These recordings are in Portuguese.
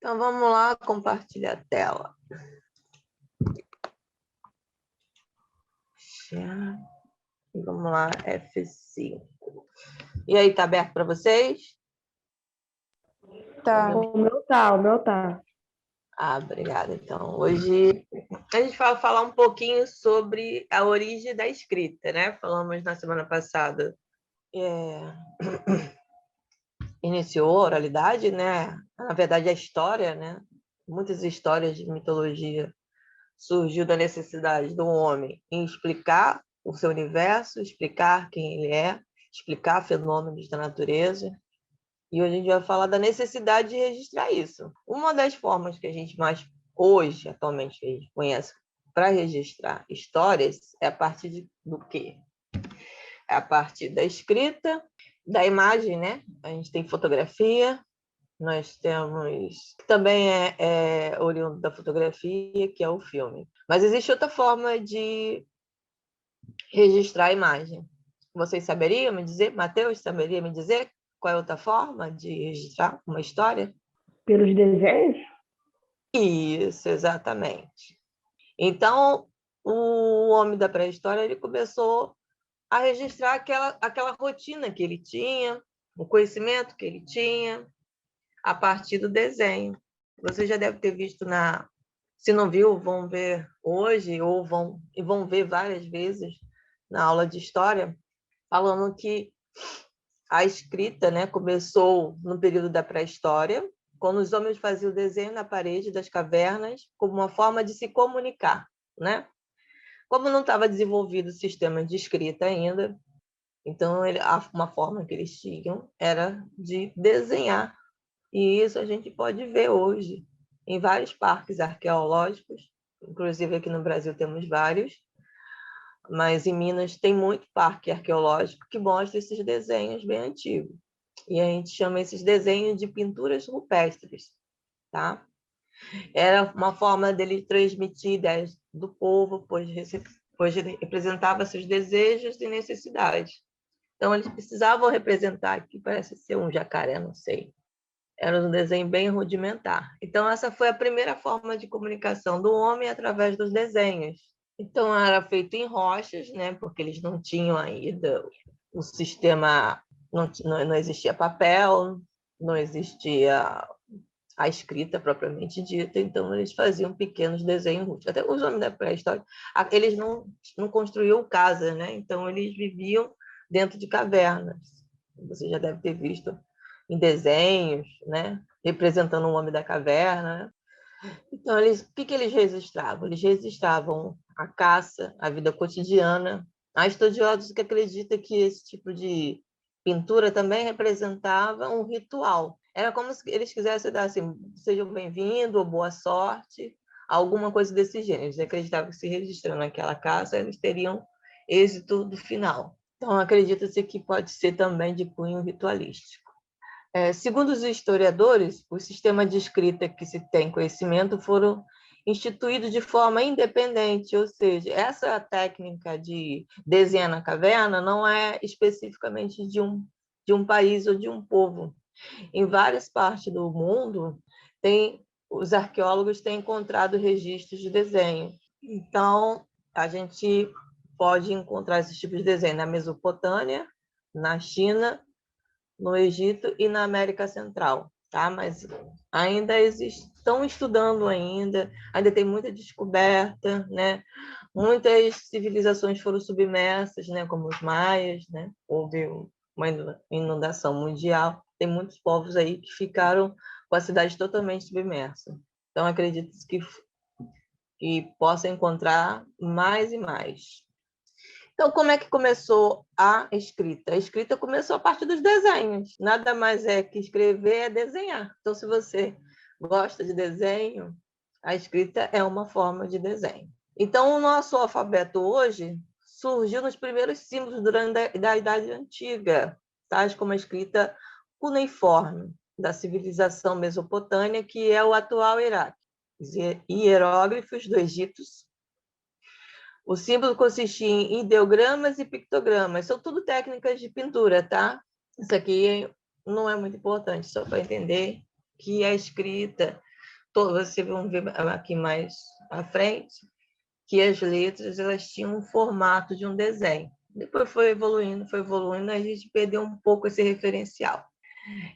Então, vamos lá compartilhar a tela. Vamos lá, F5. E aí, tá aberto para vocês? Tá. O meu tá. Obrigada. Então, hoje a gente vai falar um pouquinho sobre a origem da escrita, né? Falamos na semana passada. Iniciou a oralidade, né? Na verdade, a história, né? Muitas histórias de mitologia surgiu da necessidade do homem em explicar o seu universo, explicar quem ele é, explicar fenômenos da natureza. E hoje a gente vai falar da necessidade de registrar isso. Uma das formas que a gente mais hoje, atualmente, a gente conhece para registrar histórias é a partir do quê? É a partir da escrita, da imagem, né? A gente tem fotografia, nós temos, que também é oriundo da fotografia, que é o filme. Mas existe outra forma de registrar a imagem. Vocês saberiam me dizer? Matheus, saberia me dizer qual é outra forma de registrar uma história? Pelos desenhos? Isso, exatamente. Então, o homem da pré-história ele começou a registrar aquela rotina que ele tinha, o conhecimento que ele tinha, a partir do desenho. Você já deve ter visto se não viu, vão ver hoje ou vão ver várias vezes na aula de história, falando que a escrita, né, começou no período da pré-história, quando os homens faziam o desenho na parede das cavernas como uma forma de se comunicar, né? Como não estava desenvolvido o sistema de escrita ainda, então uma forma que eles tinham era de desenhar. E isso a gente pode ver hoje em vários parques arqueológicos, inclusive aqui no Brasil temos vários, mas em Minas tem muito parque arqueológico que mostra esses desenhos bem antigos. E a gente chama esses desenhos de pinturas rupestres, tá? Era uma forma dele transmitir ideias do povo, pois ele representava seus desejos e necessidades. Então, eles precisavam representar, aqui parece ser um jacaré, não sei. Era um desenho bem rudimentar. Então, essa foi a primeira forma de comunicação do homem através dos desenhos. Então, era feito em rochas, né? Porque eles não tinham ainda o sistema, não existia papel, não existia a escrita propriamente dita, então eles faziam pequenos desenhos rústicos. Até os homens da pré-história, eles não construíam casa, né? Então, eles viviam dentro de cavernas. Você já deve ter visto em desenhos, né? Representando o homem da caverna. Então, o que eles registravam? Eles registravam a caça, a vida cotidiana. Há estudiosos que acreditam que esse tipo de pintura também representava um ritual. Era como se eles quisessem dar assim, sejam bem-vindos, ou boa sorte, alguma coisa desse gênero. Eles acreditavam que se registrando aquela caça, eles teriam êxito do final. Então, acredita-se que pode ser também de cunho ritualístico. Segundo os historiadores, o sistema de escrita que se tem conhecimento foram instituídos de forma independente, ou seja, essa técnica de desenhar na caverna não é especificamente de um país ou de um povo. Em várias partes do mundo, os arqueólogos têm encontrado registros de desenho. Então, a gente pode encontrar esses tipos de desenho na Mesopotâmia, na China, no Egito e na América Central, tá? Mas ainda estão estudando ainda tem muita descoberta, né? Muitas civilizações foram submersas, né? Como os maias, né? Houve uma inundação mundial, tem muitos povos aí que ficaram com a cidade totalmente submersa. Então, acredito que possa encontrar mais e mais. Então, como é que começou a escrita? A escrita começou a partir dos desenhos. Nada mais é que escrever é desenhar. Então, se você gosta de desenho, a escrita é uma forma de desenho. Então, o nosso alfabeto hoje surgiu nos primeiros símbolos durante a Idade Antiga, tais como a escrita cuneiforme da civilização mesopotâmica, que é o atual Iraque. Os hieróglifos do Egito. O símbolo consistia em ideogramas e pictogramas. São tudo técnicas de pintura, tá? Isso aqui não é muito importante, só para entender que a escrita Vocês vão ver aqui mais à frente que as letras elas tinham um formato de um desenho. Depois foi evoluindo, a gente perdeu um pouco esse referencial.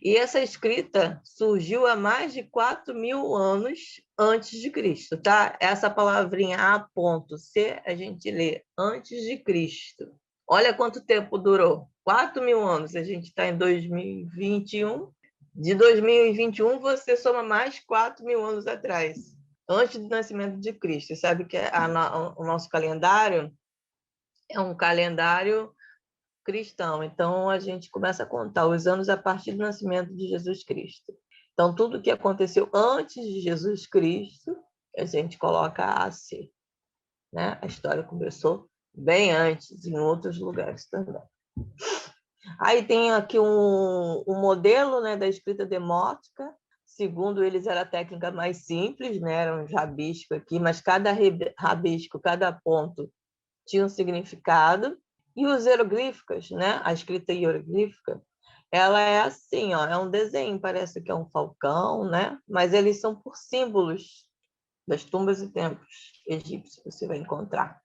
E essa escrita surgiu há mais de 4.000 anos antes de Cristo, tá? Essa palavrinha A.C a gente lê antes de Cristo. Olha quanto tempo durou. 4.000 anos. A gente está em 2021. De 2021, você soma mais 4.000 anos atrás, antes do nascimento de Cristo. Sabe que o nosso calendário é um calendário cristão. Então, a gente começa a contar os anos a partir do nascimento de Jesus Cristo. Então, tudo que aconteceu antes de Jesus Cristo, a gente coloca AC. Né? A história começou bem antes, em outros lugares também. Aí tem aqui um modelo, né, da escrita demótica. Segundo eles, era a técnica mais simples, né? Era um rabisco aqui, mas cada rabisco, cada ponto tinha um significado. E os hieroglíficos, né? A escrita hieroglífica, ela é assim, ó, é um desenho, parece que é um falcão, né? Mas eles são por símbolos das tumbas e templos egípcios que você vai encontrar.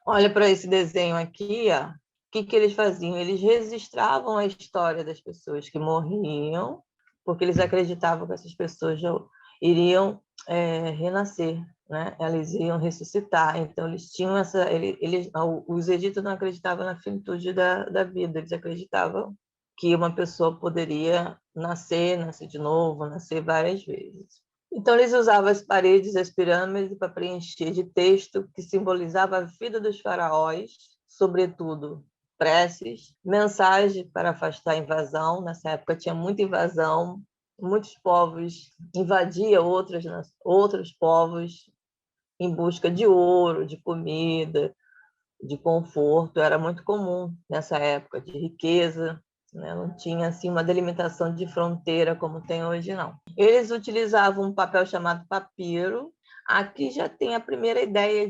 Olha para esse desenho aqui, ó. O que eles faziam? Eles registravam a história das pessoas que morriam, porque eles acreditavam que essas pessoas já iriam renascer, né? Elas iam ressuscitar. Então, eles tinham os egípcios não acreditavam na finitude da vida, eles acreditavam que uma pessoa poderia nascer de novo, nascer várias vezes. Então, eles usavam as paredes, as pirâmides, para preencher de texto que simbolizava a vida dos faraós, sobretudo preces, mensagens para afastar a invasão. Nessa época tinha muita invasão, muitos povos invadiam outros povos em busca de ouro, de comida, de conforto. Era muito comum nessa época, de riqueza, né? Não tinha assim uma delimitação de fronteira como tem hoje, não. Eles utilizavam um papel chamado papiro. Aqui já tem a primeira ideia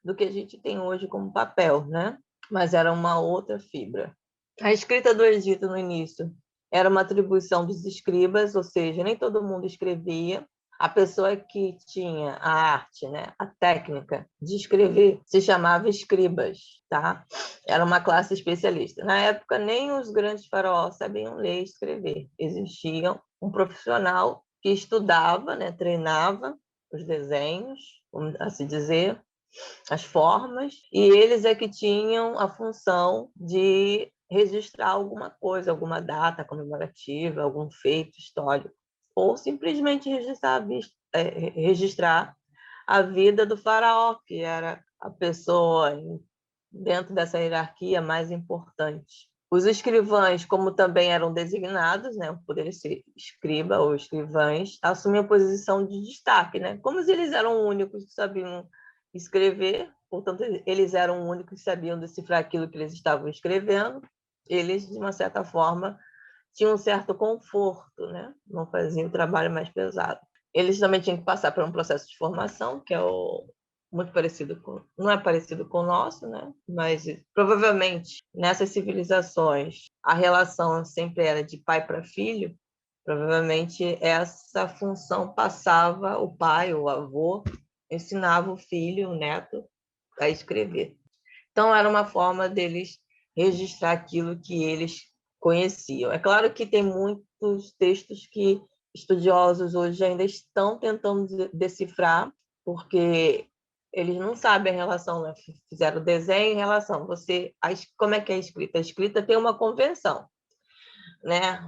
do que a gente tem hoje como papel, né? Mas era uma outra fibra. A escrita do Egito no início era uma atribuição dos escribas, ou seja, nem todo mundo escrevia. A pessoa que tinha a arte, né, a técnica de escrever, se chamava escribas, tá? Era uma classe especialista. Na época, nem os grandes faraós sabiam ler e escrever. Existia um profissional que estudava, né, treinava os desenhos, vamos assim dizer, as formas, e eles é que tinham a função de registrar alguma coisa, alguma data comemorativa, algum feito histórico, ou simplesmente registrar a vida do faraó, que era a pessoa dentro dessa hierarquia mais importante. Os escrivães, como também eram designados, né, poderia ser escriba ou escrivães, assumiam posição de destaque, né? Como eles eram únicos que sabiam escrever, portanto, eles eram únicos que sabiam decifrar aquilo que eles estavam escrevendo, eles, de uma certa forma, tinham um certo conforto, né? Não faziam o trabalho mais pesado. Eles também tinham que passar por um processo de formação, que é muito parecido não é parecido com o nosso, né? Mas provavelmente nessas civilizações a relação sempre era de pai para filho. Provavelmente essa função passava, o pai, o avô, ensinava o filho, o neto, a escrever. Então, era uma forma deles registrar aquilo que eles conheciam. É claro que tem muitos textos que estudiosos hoje ainda estão tentando decifrar, porque eles não sabem a relação, né? Fizeram o desenho em relação. Como é que é a escrita? A escrita tem uma convenção, né?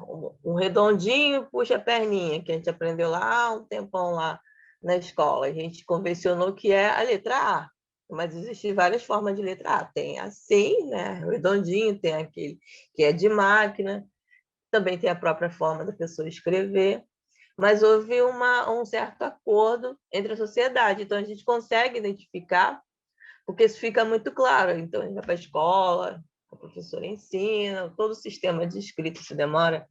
Um redondinho puxa a perninha, que a gente aprendeu lá um tempão lá na escola. A gente convencionou que é a letra A, mas existem várias formas de letra A. Tem assim, né? Redondinho, tem aquele que é de máquina, também tem a própria forma da pessoa escrever, mas houve um certo acordo entre a sociedade, então a gente consegue identificar, porque isso fica muito claro. Então a gente vai para a escola, a professora ensina, todo o sistema de escrita se demora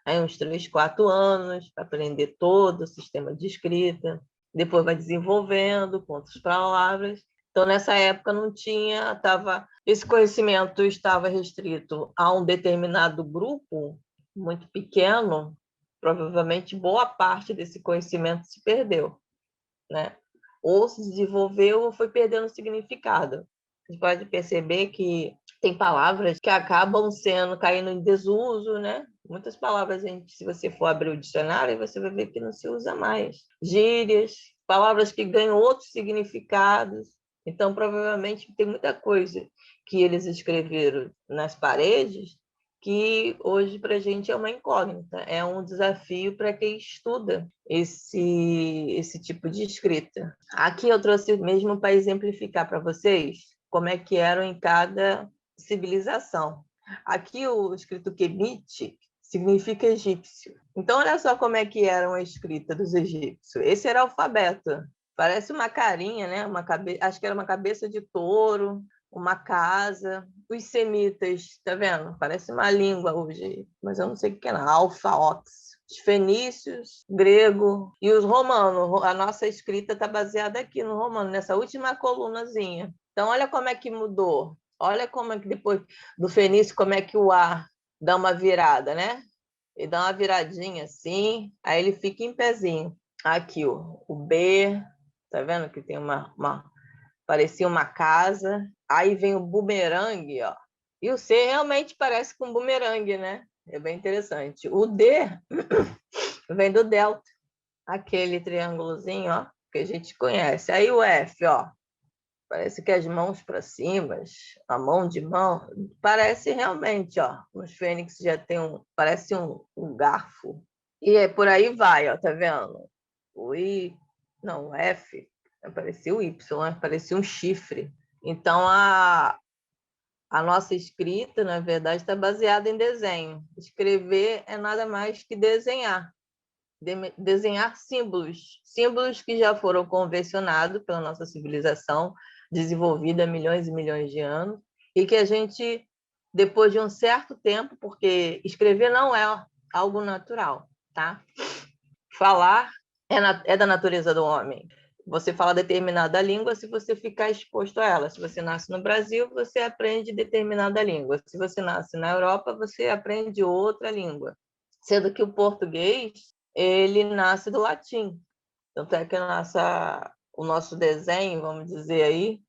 aí uns 3, 4 anos para aprender todo o sistema de escrita, depois vai desenvolvendo com outras palavras. Então, nessa época, não tinha, esse conhecimento estava restrito a um determinado grupo muito pequeno, provavelmente boa parte desse conhecimento se perdeu, né? Ou se desenvolveu ou foi perdendo significado. A gente pode perceber que tem palavras que acabam caindo em desuso, né? Muitas palavras, se você for abrir o dicionário, você vai ver que não se usa mais. Gírias, palavras que ganham outros significados. Então, provavelmente, tem muita coisa que eles escreveram nas paredes que hoje para a gente é uma incógnita, é um desafio para quem estuda esse tipo de escrita. Aqui eu trouxe mesmo para exemplificar para vocês como é que eram em cada civilização. Aqui o escrito Kemet significa egípcio. Então, olha só como é que era a escrita dos egípcios. Esse era o alfabeto. Parece uma carinha, né? Acho que era uma cabeça de touro, uma casa. Os semitas, tá vendo? Parece uma língua hoje, mas eu não sei o que é, não. Alfa, ox. Os fenícios, grego e os romanos. A nossa escrita está baseada aqui no romano, nessa última colunazinha. Então, olha como é que mudou. Olha como é que depois do fenício, como é que o A dá uma virada, né? Ele dá uma viradinha assim, aí ele fica em pezinho. Aqui, ó, o B, tá vendo que tem parecia uma casa. Aí vem o bumerangue, ó. E o C realmente parece com bumerangue, né? É bem interessante. O D vem do delta, aquele triângulozinho, ó, que a gente conhece. Aí o F, ó, parece que as mãos para cima, a mão de mão, parece realmente, ó, os fênix já tem parece um garfo. E é por aí vai, ó, tá vendo? O I, não, o F, parecia o Y, né? Parecia um chifre. Então, a nossa escrita, na verdade, está baseada em desenho. Escrever é nada mais que desenhar. Desenhar símbolos que já foram convencionados pela nossa civilização, desenvolvida há milhões e milhões de anos, e que a gente, depois de um certo tempo, porque escrever não é algo natural, tá? Falar é da natureza do homem. Você fala determinada língua se você ficar exposto a ela. Se você nasce no Brasil, você aprende determinada língua. Se você nasce na Europa, você aprende outra língua. Sendo que o português, ele nasce do latim. Tanto é que o nosso desenho, vamos dizer aí,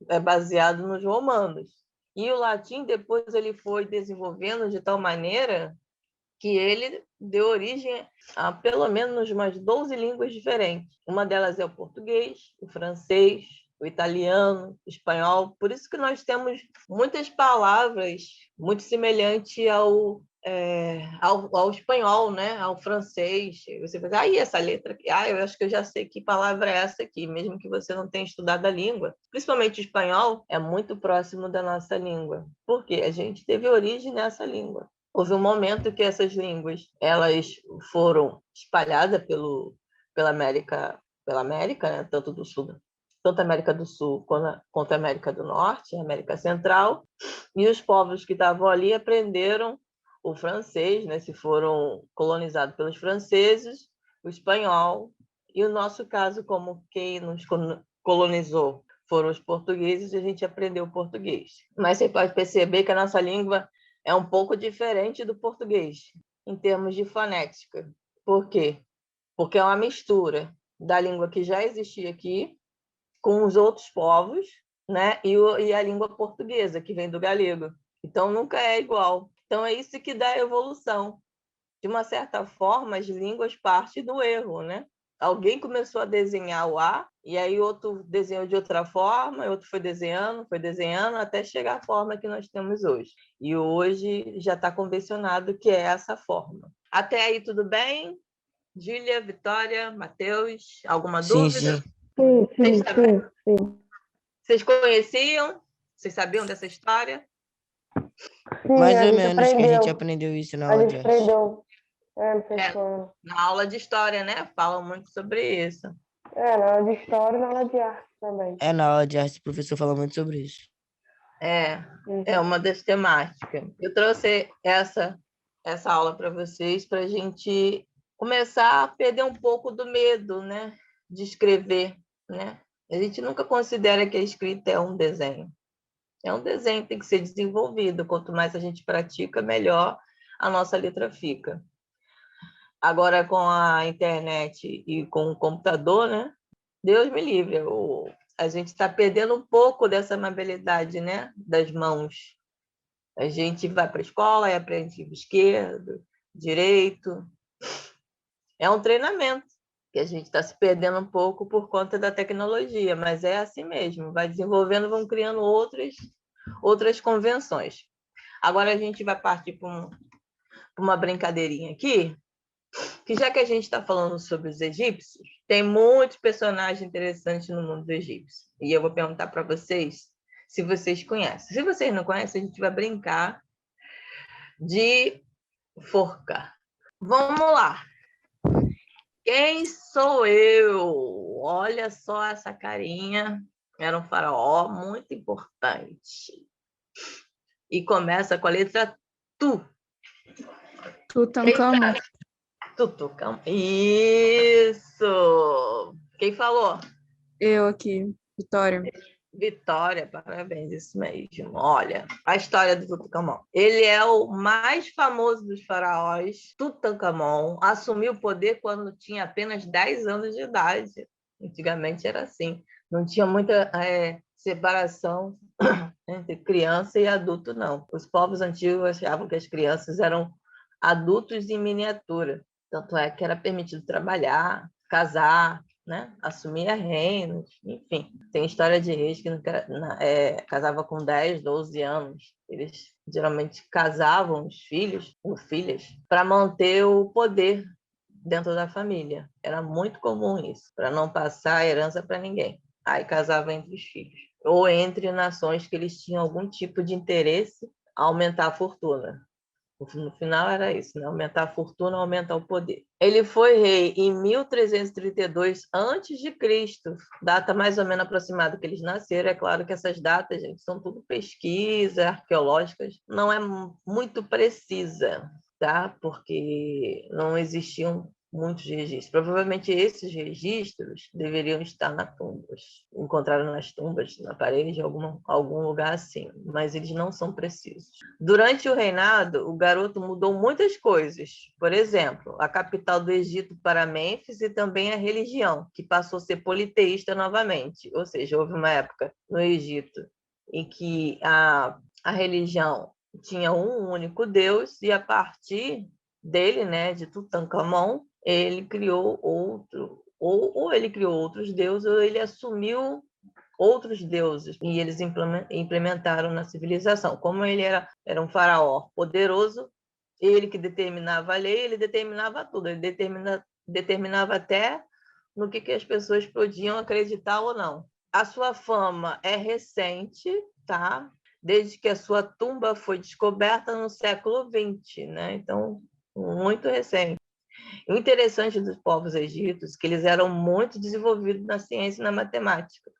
é baseado nos romanos. E o latim, depois, ele foi desenvolvendo de tal maneira que ele deu origem a pelo menos umas 12 línguas diferentes. Uma delas é o português, o francês, o italiano, o espanhol. Por isso que nós temos muitas palavras muito semelhantes ao espanhol, né? Ao francês. Você pensa, essa letra aqui, eu acho que eu já sei que palavra é essa aqui, mesmo que você não tenha estudado a língua. Principalmente o espanhol é muito próximo da nossa língua, porque a gente teve origem nessa língua. Houve um momento que essas línguas elas foram espalhadas pela América, né? Tanto a América do Sul quanto a América do Norte, a América Central, e os povos que estavam ali aprenderam o francês, né? Se foram colonizados pelos franceses, o espanhol, e o nosso caso, como quem nos colonizou foram os portugueses, e a gente aprendeu o português. Mas você pode perceber que a nossa língua é um pouco diferente do português, em termos de fonética. Por quê? Porque é uma mistura da língua que já existia aqui com os outros povos, né? E a língua portuguesa, que vem do galego. Então, nunca é igual. Então, é isso que dá a evolução. De uma certa forma, as línguas partem do erro, né? Alguém começou a desenhar o A, e aí outro desenhou de outra forma, e outro foi desenhando, até chegar à forma que nós temos hoje. E hoje já está convencionado que é essa forma. Até aí, tudo bem? Júlia, Vitória, Matheus, alguma Sim, dúvida? sim. Sim. Vocês conheciam? Vocês sabiam dessa história? Sim, Mais a ou gente menos que a gente aprendeu. aprendeu isso na A aula de gente arte. aprendeu. Não sei se foi. Na aula de história, né? Falam muito sobre isso. Na aula de história e na aula de arte também. Na aula de arte o professor fala muito sobre isso. É uma das temáticas. Eu trouxe essa aula para vocês para a gente começar a perder um pouco do medo, né, de escrever, né? A gente nunca considera que a escrita é um desenho. É um desenho que tem que ser desenvolvido. Quanto mais a gente pratica, melhor a nossa letra fica. Agora, com a internet e com o computador, né? Deus me livre, a gente está perdendo um pouco dessa amabilidade, né? Das mãos. A gente vai para a escola e aprende esquerdo, direito. É um treinamento que a gente está se perdendo um pouco por conta da tecnologia, mas é assim mesmo. Vai desenvolvendo, vão criando outras convenções. Agora a gente vai partir para uma brincadeirinha aqui, que já que a gente está falando sobre os egípcios, tem muitos personagens interessantes no mundo egípcio. E eu vou perguntar para vocês se vocês conhecem. Se vocês não conhecem, a gente vai brincar de forca. Vamos lá. Quem sou eu? Olha só essa carinha. Era um faraó muito importante. E começa com a letra Tu. Tutancâmon. Tutucão. Isso! Quem falou? Eu aqui, Vitória. Vitória, parabéns, isso mesmo. Olha, a história do Tutancâmon. Ele é o mais famoso dos faraós. Tutancâmon assumiu o poder quando tinha apenas 10 anos de idade. Antigamente era assim. Não tinha muita separação entre criança e adulto, não. Os povos antigos achavam que as crianças eram adultos em miniatura. Tanto é que era permitido trabalhar, casar, né? Assumia reinos, enfim. Tem história de reis que casava com 10, 12 anos. Eles geralmente casavam os filhos ou filhas para manter o poder dentro da família. Era muito comum isso, para não passar a herança para ninguém. Aí casava entre os filhos. Ou entre nações que eles tinham algum tipo de interesse a aumentar a fortuna. No final era isso, né? Aumentar a fortuna, aumentar o poder. Ele foi rei em 1332 a.C., data mais ou menos aproximada que eles nasceram. É claro que essas datas, gente, são tudo pesquisas arqueológicas, não é muito precisa, tá? Porque não existiam muitos registros. Provavelmente esses registros deveriam estar nas tumbas, encontraram nas tumbas, na parede, algum lugar assim, mas eles não são precisos. Durante o reinado, o garoto mudou muitas coisas. Por exemplo, a capital do Egito para Mênfis e também a religião, que passou a ser politeísta novamente. Ou seja, houve uma época no Egito em que a religião tinha um único Deus e a partir dele, né, de Tutancâmon, ele criou outro, ou ele criou outros deuses, ou ele assumiu outros deuses, e eles implementaram na civilização. Como ele era um faraó poderoso, ele que determinava a lei, ele determinava tudo, ele determinava até no que as pessoas podiam acreditar ou não. A sua fama é recente, tá? Desde que a sua tumba foi descoberta no século XX, né? Então, muito recente. O interessante dos povos egípcios é que eles eram muito desenvolvidos na ciência e na matemática.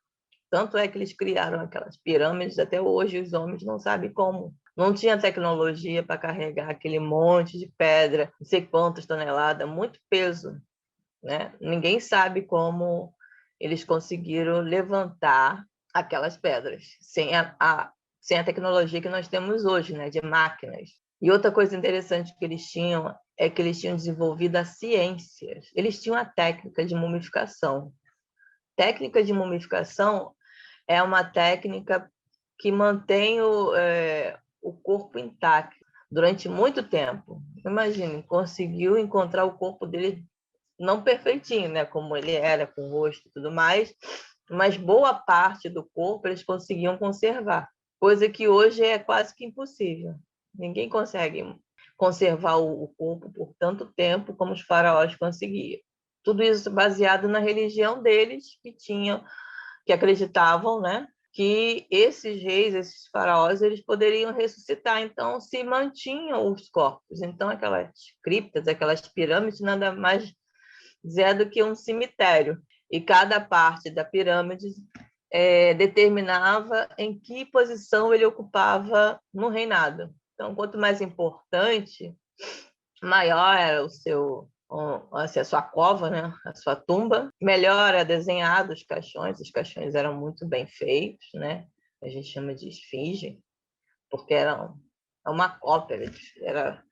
Tanto é que eles criaram aquelas pirâmides, até hoje os homens não sabem como. Não tinha tecnologia para carregar aquele monte de pedra, não sei quantas toneladas, muito peso, né? Ninguém sabe como eles conseguiram levantar aquelas pedras sem a tecnologia que nós temos hoje, né? De máquinas. E outra coisa interessante que eles tinham é que eles tinham desenvolvido a ciência. Eles tinham a técnica de mumificação. Técnica de mumificação é uma técnica que mantém o corpo intacto durante muito tempo. Imagine, conseguiu encontrar o corpo dele não perfeitinho, né, como ele era, com o rosto e tudo mais, mas boa parte do corpo eles conseguiam conservar, coisa que hoje é quase que impossível. Ninguém consegue conservar o corpo por tanto tempo como os faraós conseguiam. Tudo isso baseado na religião deles, que acreditavam, né, que esses reis, esses faraós, eles poderiam ressuscitar, então se mantinham os corpos. Então aquelas criptas, aquelas pirâmides, nada mais é do que um cemitério. E cada parte da pirâmide determinava em que posição ele ocupava no reinado. Então, quanto mais importante, maior era assim, a sua cova, né? A sua tumba, melhor era desenhado os caixões eram muito bem feitos, né? A gente chama de esfinge, porque era uma cópia, era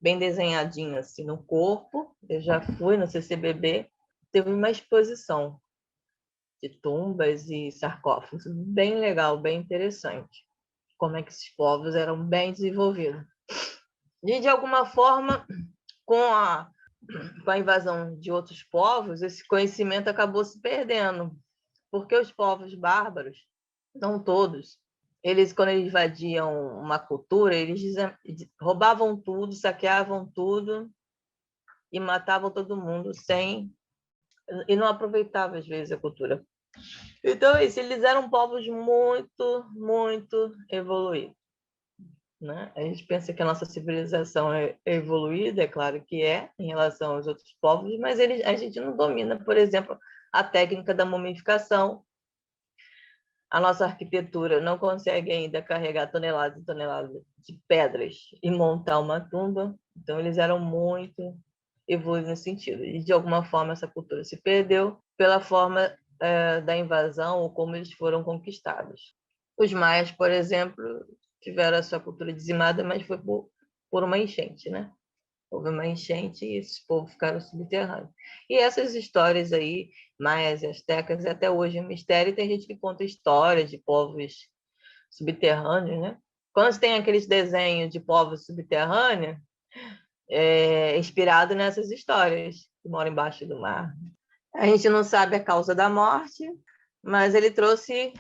bem desenhadinho assim no corpo. Eu já fui no CCBB, teve uma exposição de tumbas e sarcófagos, bem legal, bem interessante. Como é que esses povos eram bem desenvolvidos. E, de alguma forma, com a invasão de outros povos, esse conhecimento acabou se perdendo, porque os povos bárbaros, não todos, quando eles invadiam uma cultura, eles roubavam tudo, saqueavam tudo e matavam todo mundo e não aproveitavam, às vezes, a cultura. Então, eles eram povos muito, muito evoluídos. Né? A gente pensa que a nossa civilização é evoluída, é claro que é, em relação aos outros povos, mas a gente não domina, por exemplo, a técnica da mumificação. A nossa arquitetura não consegue ainda carregar toneladas e toneladas de pedras e montar uma tumba. Então, eles eram muito evoluídos nesse sentido. E, de alguma forma, essa cultura se perdeu pela forma da invasão ou como eles foram conquistados. Os maias, por exemplo, tiveram a sua cultura dizimada, mas foi por uma enchente, né? Houve uma enchente e esses povos ficaram subterrâneos. E essas histórias aí, maias e astecas, até hoje é um mistério, e tem gente que conta histórias de povos subterrâneos, né? Quando tem aqueles desenhos de povos subterrâneos, inspirado nessas histórias, que moram embaixo do mar. A gente não sabe a causa da morte, mas ele trouxe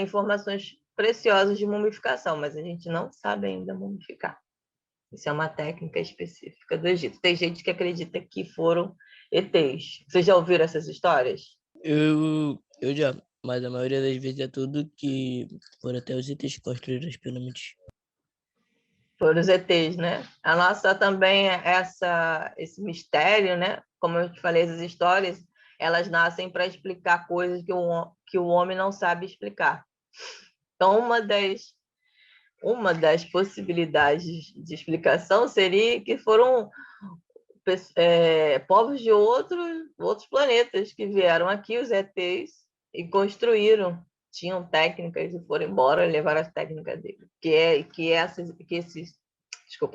informações preciosas de mumificação, mas a gente não sabe ainda mumificar. Isso é uma técnica específica do Egito. Tem gente que acredita que foram ETs. Vocês já ouviram essas histórias? Eu já, mas a maioria das vezes é tudo que foram até os ETs que construíram as pirâmides. Foram os ETs, né? A nossa também é esse mistério, né? Como eu te falei, as histórias, elas nascem para explicar coisas que o homem não sabe explicar. Então, uma das possibilidades de explicação seria que foram povos de outros planetas que vieram aqui, os ETs, e construíram, tinham técnicas e foram embora e levaram as técnicas dele. Que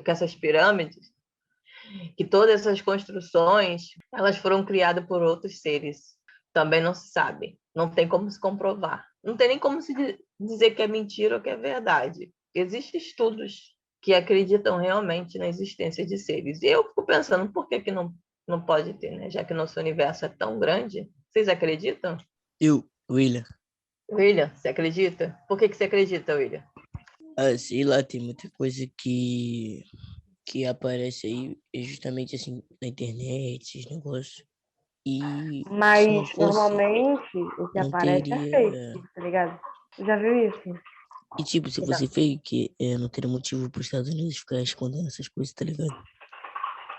essas pirâmides, que todas essas construções, elas foram criadas por outros seres. Também não se sabe, não tem como se comprovar. Não tem nem como se dizer que é mentira ou que é verdade. Existem estudos que acreditam realmente na existência de seres. E eu fico pensando, por que não pode ter, né? Já que nosso universo é tão grande. Vocês acreditam? William. William, você acredita? Por que você acredita, William? Sei lá, tem muita coisa que aparece aí, justamente assim, na internet, esses negócios. E Mas se não fosse, normalmente o que não aparece é teria. fake, tá ligado? Já viu isso? E tipo, se fosse fake, não teria motivo para os Estados Unidos ficar escondendo essas coisas, tá ligado?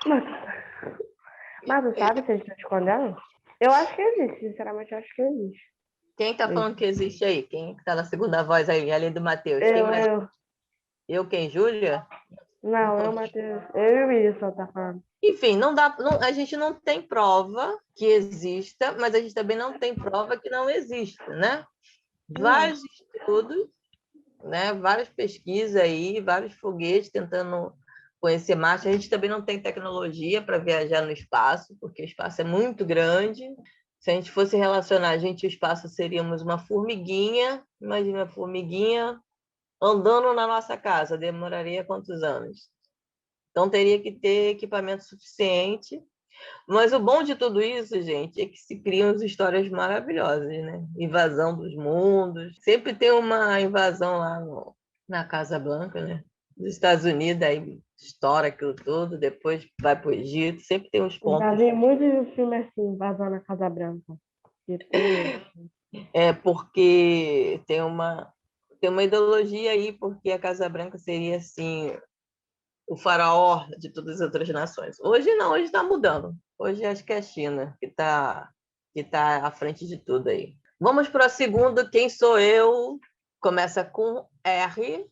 Mas, mas tu sabe se eles estão escondendo? Eu acho que existe, sinceramente, eu acho que existe. Quem está falando que existe aí? Quem está na segunda voz aí, além do Matheus? Eu, quem? Júlia? Não, eu, Matheus. Eu e o Wilson tá falando. Enfim, a gente não tem prova que exista, mas a gente também não tem prova que não exista, né? Vários estudos, né? Várias pesquisas aí, vários foguetes tentando conhecer Marte. A gente também não tem tecnologia para viajar no espaço, porque o espaço é muito grande. Se a gente fosse relacionar a gente e o espaço, seríamos uma formiguinha. Imagina uma formiguinha andando na nossa casa. Demoraria quantos anos? Então, teria que ter equipamento suficiente. Mas o bom de tudo isso, gente, é que se criam histórias maravilhosas, né? Invasão dos mundos. Sempre tem uma invasão lá na Casa Branca, né? Dos Estados Unidos, aí estoura aquilo tudo, depois vai para o Egito. Sempre tem uns pontos. Já vi muitos filmes assim, vazando na Casa Branca. Porque tem uma ideologia aí, porque a Casa Branca seria, assim, o faraó de todas as outras nações. Hoje não, hoje está mudando. Hoje acho que é a China que tá à frente de tudo aí. Vamos para o segundo, quem sou eu? Começa com R.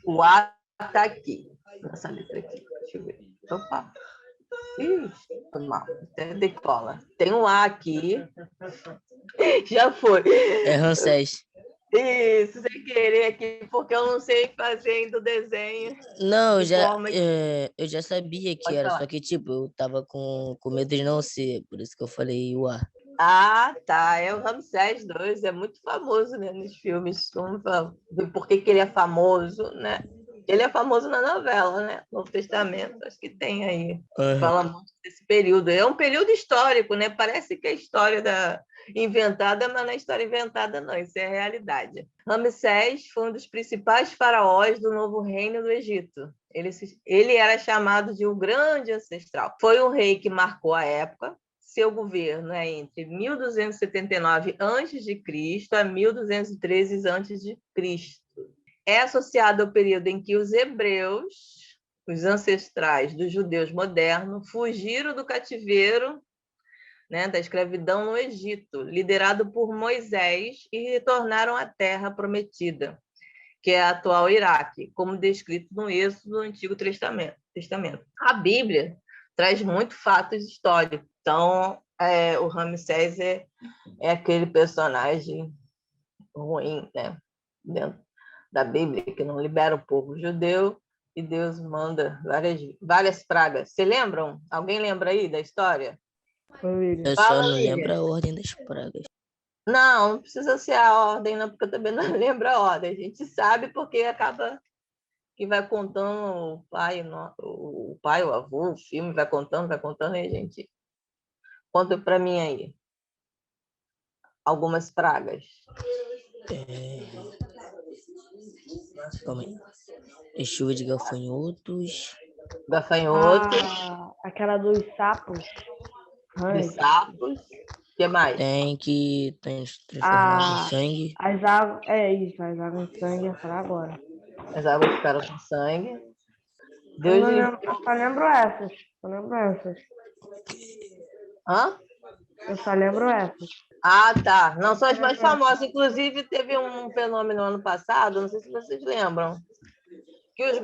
O A está aqui. Essa letra aqui. Deixa eu ver. Opa. Ih, foi mal. Até decola. Tem um A aqui. Já foi. É Ramsés. Isso, sem querer aqui, porque eu não sei fazer ainda o desenho Não, de forma que... eu já sabia que Pode era, só falar. que, tipo, eu tava com medo de não ser, por isso que eu falei uá. Ah, tá. É o Ramsés II, é muito famoso, né, nos filmes. Como fala, do porquê que ele é famoso, né? Ele é famoso na novela, né? Novo Testamento, acho que tem aí. Aham. Fala muito desse período. É um período histórico, né? Parece que é história inventada, mas não é história inventada, não. Isso é realidade. Ramsés foi um dos principais faraós do Novo Reino do Egito. Ele era chamado de o Grande Ancestral. Foi um rei que marcou a época. Seu governo é entre 1279 a.C. a 1213 a.C. É associado ao período em que os hebreus, os ancestrais dos judeus modernos, fugiram do cativeiro, né, da escravidão no Egito, liderado por Moisés, e retornaram à terra prometida, que é a atual Iraque, como descrito no Êxodo do Antigo Testamento. A Bíblia traz muitos fatos históricos. Então, o Ramsés é aquele personagem ruim, né, dentro da Bíblia, que não libera o povo judeu, e Deus manda várias pragas. Você lembram? Alguém lembra aí da história? Família. Eu só Fala, não lembro Lívia. a ordem das pragas. Não, não precisa ser a ordem, não, porque eu também não lembro a ordem. A gente sabe porque acaba que vai contando o pai, o avô, o filme vai contando, e a gente conta para mim aí algumas pragas. Calma aí. É chuva de gafanhotos. Gafanhotos, Aquela dos sapos. dos Rãs. sapos, o que mais? Tem que transformar água em A, sangue. as águas. É isso, as águas de sangue, ia falar agora. As águas ficaram com sangue. Eu Deus não lembro, eu livrou. só lembro essas. Eu lembro essas. Hã? Eu só lembro essas. Ah, tá. Não são Eu as mais lembro essas. famosas. Inclusive, teve um fenômeno ano passado, não sei se vocês lembram, que os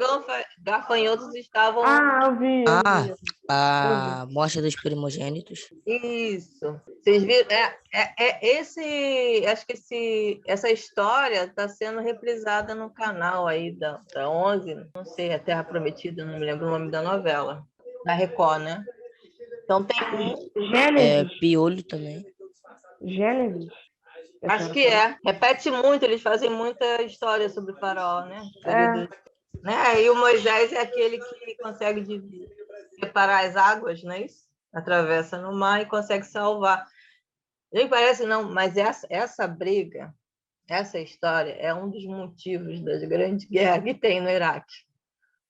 gafanhotos estavam... Ah, eu vi, eu Ah, vi. Eu vi. a morte dos primogênitos. Isso. Vocês viram? Acho que essa história está sendo reprisada no canal aí da 11, não sei, a Terra Prometida, não me lembro o nome da novela, da Record, né? Então tem um, É, Gênesis. piolho também. Gênesis. Essa acho era que pra... é, repete muito, eles fazem muita história sobre o faraó, né? É, Né? E o Moisés é aquele que consegue separar as águas, não é isso? Atravessa no mar e consegue salvar. Nem parece não, mas essa briga, essa história é um dos motivos das grandes guerras que tem no Iraque,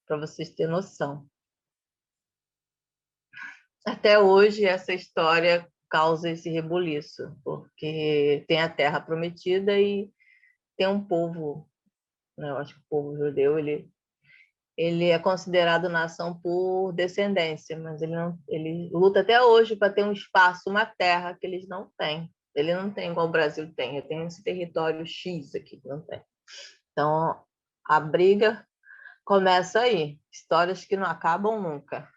para vocês terem noção. Até hoje, essa história causa esse rebuliço, porque tem a Terra Prometida e tem um povo, né, eu acho que o povo judeu, ele é considerado nação por descendência, mas ele luta até hoje para ter um espaço, uma terra que eles não têm. Ele não tem igual o Brasil tem, ele tem esse território X aqui, não tem. Então, a briga começa aí. Histórias que não acabam nunca.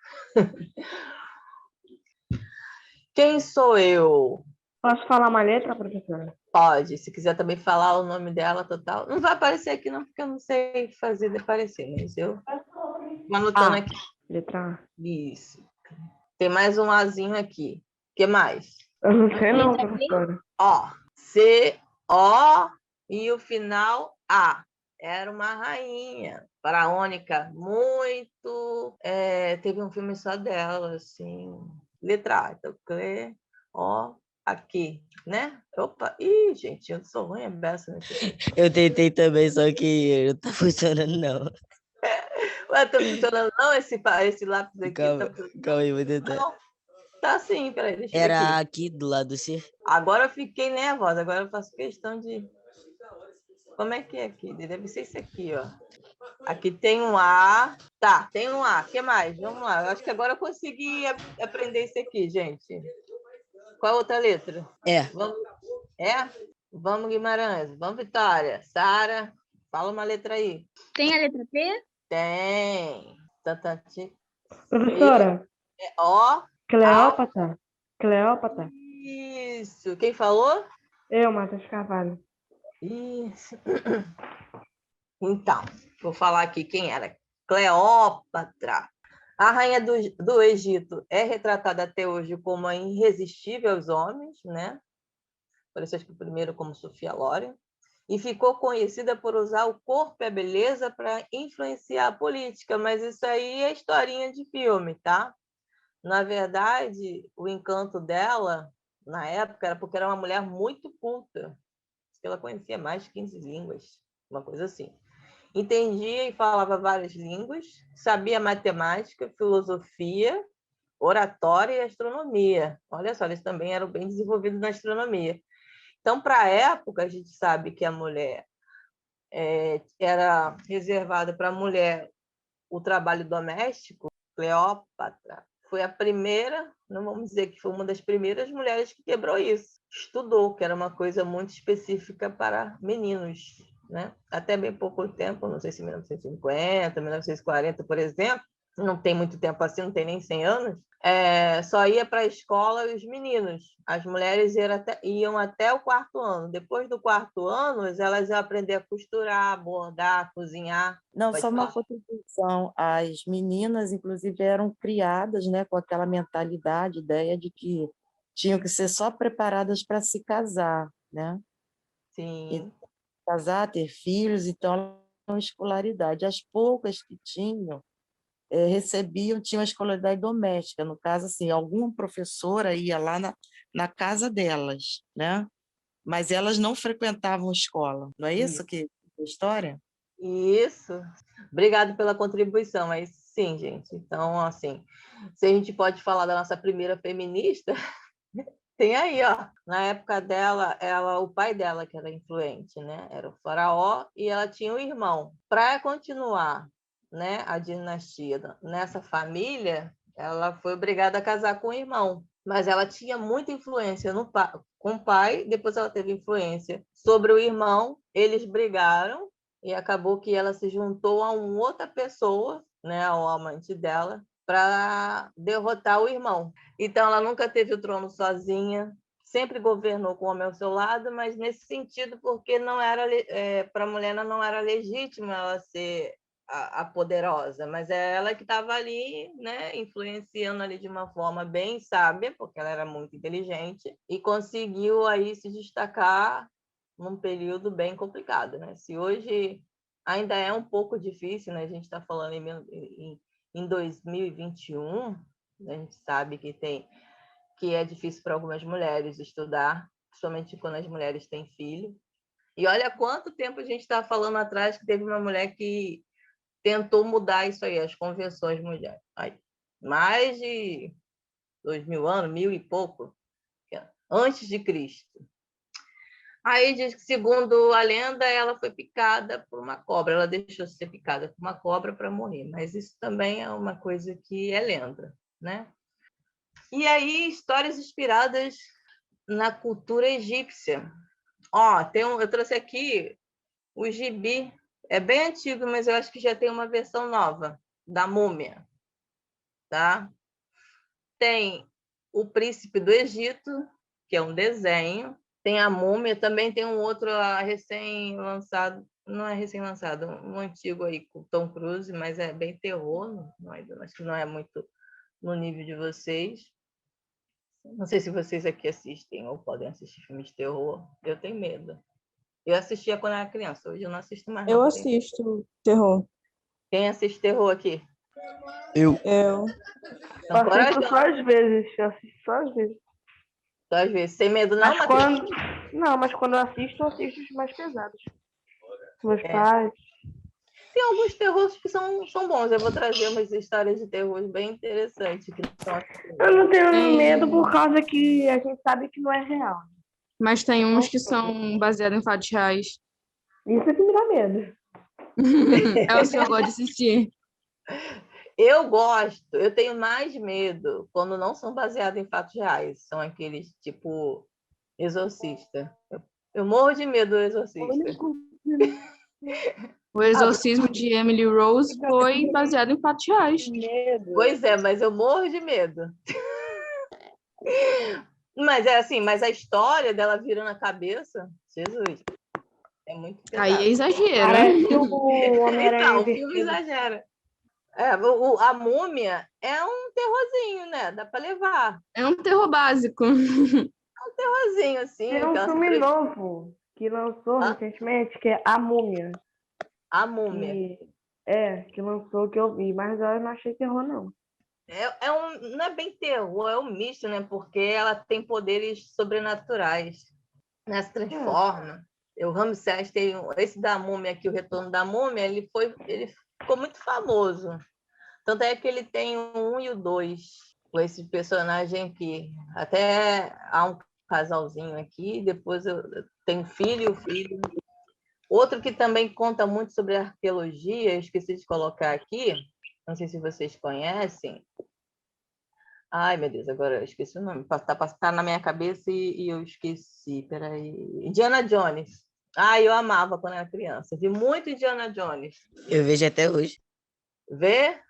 Quem sou eu? posso falar uma letra, professora? Pode, se quiser também falar o nome dela, total. Não vai aparecer aqui não, porque eu não sei fazer de aparecer, mas eu vou anotando A. aqui. Letra A. Isso. Tem mais um Azinho aqui. O que mais? Eu não sei não, professora. Ó, C-O e o final A. Era uma rainha faraônica muito... teve um filme só dela, assim. Letra A. Então, C-O, aqui, né? Opa, ih, gente, eu sou ruim, é beça nesse aqui. Eu tentei também, só que não tá funcionando, não. Ué, tá funcionando não? Esse lápis aqui tá Calma, funcionando? calma aí, vou tentar. Não, tá sim, peraí, deixa eu ver Era aqui. aqui do lado do C? Agora eu fiquei nervosa, agora eu faço questão de... Como é que é aqui? Deve ser isso aqui, ó. Aqui tem um A. Tá, tem um A. O que mais? Vamos lá. Eu acho que agora eu consegui aprender isso aqui, gente. Qual a outra letra? É. Vamos... É? Vamos, Guimarães. Vamos, Vitória. Sara, fala uma letra aí. Tem a letra P? Tem. Tantati. Professora, Ó. Cleópatra. Cleópatra. Isso. Quem falou? Eu, Matheus Carvalho. Isso. Então, vou falar aqui quem era. Cleópatra. A rainha do Egito é retratada até hoje como irresistível aos homens, né? Apareceu acho que primeiro como Sofia Loren, e ficou conhecida por usar o corpo e a beleza para influenciar a política, mas isso aí é historinha de filme, tá? Na verdade, o encanto dela, na época, era porque era uma mulher muito culta. Ela conhecia mais de 15 línguas, uma coisa assim. Entendia e falava várias línguas, sabia matemática, filosofia, oratória e astronomia. Olha só, eles também eram bem desenvolvidos na astronomia. Então, para a época, a gente sabe que a mulher era reservada para a mulher o trabalho doméstico. Cleópatra foi a primeira, não vamos dizer que foi uma das primeiras mulheres que quebrou isso. Estudou, que era uma coisa muito específica para meninos, né? Até bem pouco tempo, não sei se 1950, 1940, por exemplo, não tem muito tempo assim, não tem nem 100 anos, só ia para a escola os meninos. As mulheres iam até o 4º ano. Depois do 4º ano, elas iam aprender a costurar, bordar, cozinhar. Não, Pode só uma falar. contribuição. As meninas, inclusive, eram criadas, né, com aquela mentalidade, ideia de que tinham que ser só preparadas para se casar, né? Sim. Casar, ter filhos, então elas tinham escolaridade. As poucas que tinham, tinham a escolaridade doméstica. No caso, assim, alguma professora ia lá na casa delas, né? Mas elas não frequentavam escola. Não é isso que é a história? Isso. Obrigado pela contribuição. Mas sim, gente. Então, assim, se a gente pode falar da nossa primeira feminista, tem aí, ó. Na época dela, o pai dela que era influente, né? Era o faraó e ela tinha um irmão. Para continuar, né, a dinastia nessa família, ela foi obrigada a casar com o irmão. Mas ela tinha muita influência com o pai, depois ela teve influência sobre o irmão, eles brigaram e acabou que ela se juntou a uma outra pessoa, né, ao amante dela, para derrotar o irmão. Então, ela nunca teve o trono sozinha, sempre governou com o homem ao seu lado, mas nesse sentido, porque não era para a mulher não era legítima ela ser a poderosa, mas é ela que estava ali, né, influenciando ali de uma forma bem sábia, porque ela era muito inteligente, e conseguiu aí se destacar num período bem complicado, né? Se hoje ainda é um pouco difícil, né? A gente está falando em 2021, a gente sabe que é difícil para algumas mulheres estudar, principalmente quando as mulheres têm filho. E olha quanto tempo a gente está falando atrás que teve uma mulher que tentou mudar isso aí, as convenções mundiais. Mais de 2000 anos, 1000 e pouco, antes de Cristo. Aí diz que, segundo a lenda, ela foi picada por uma cobra. Ela deixou de ser picada por uma cobra para morrer. Mas isso também é uma coisa que é lenda, né? E aí, histórias inspiradas na cultura egípcia. Eu trouxe aqui o gibi. É bem antigo, mas eu acho que já tem uma versão nova da Múmia, tá? Tem o Príncipe do Egito, que é um desenho. Tem a Múmia, também tem um outro recém-lançado, não é recém-lançado, um antigo aí com Tom Cruise, mas é bem terror, acho que não é muito no nível de vocês. Não sei se vocês aqui assistem ou podem assistir filmes de terror. Eu tenho medo. Eu assistia quando era criança, hoje eu não assisto mais. Eu assisto terror. Quem assiste terror aqui? Eu. Eu. Então, Eu assisto só às vezes. Eu assisto só às vezes. Só às vezes. Sem medo não, Mas Matheus? Não, mas quando eu assisto os mais pesados. Meus pais. Tem alguns terrores que são bons. Eu vou trazer umas histórias de terror bem interessantes. Que são assim. Eu não tenho medo por causa que a gente sabe que não é real. Mas tem uns que são baseados em fatos reais. Isso é que me dá medo. É o senhor gosta de assistir. Eu gosto, eu tenho mais medo quando não são baseados em fatos reais. São aqueles tipo Exorcista. Eu morro de medo do Exorcista. O Exorcismo de Emily Rose foi baseado em fatos reais. Pois é, mas eu morro de medo. Mas é assim, mas a história dela virando a cabeça, Jesus. É muito Aí é pesado. exagero. Parece o Homem-Aranha Então, o filme invertido. exagera. A Múmia é um terrorzinho, né? Dá para levar. É um terror básico. Um terrorzinho, assim. Tem um Aquela filme novo que lançou Ah, recentemente, que é A Múmia. a Múmia. Que lançou, que eu vi, mas eu não achei terror, não. Não é bem terror, é um misto, né? Porque ela tem poderes sobrenaturais, né? Se transforma. O Ramsés tem esse da Múmia aqui, o Retorno da Múmia, ele ficou muito famoso. Tanto é que ele tem o 1 e o 2, com esse personagem aqui. Até há um casalzinho aqui, depois eu tenho filho. Outro que também conta muito sobre arqueologia, eu esqueci de colocar aqui, não sei se vocês conhecem. Ai, meu Deus, agora eu esqueci o nome. Tá na minha cabeça e eu esqueci. Peraí. Indiana Jones. Eu amava quando era criança. Vi muito Indiana Jones. Eu vejo até hoje. Vê?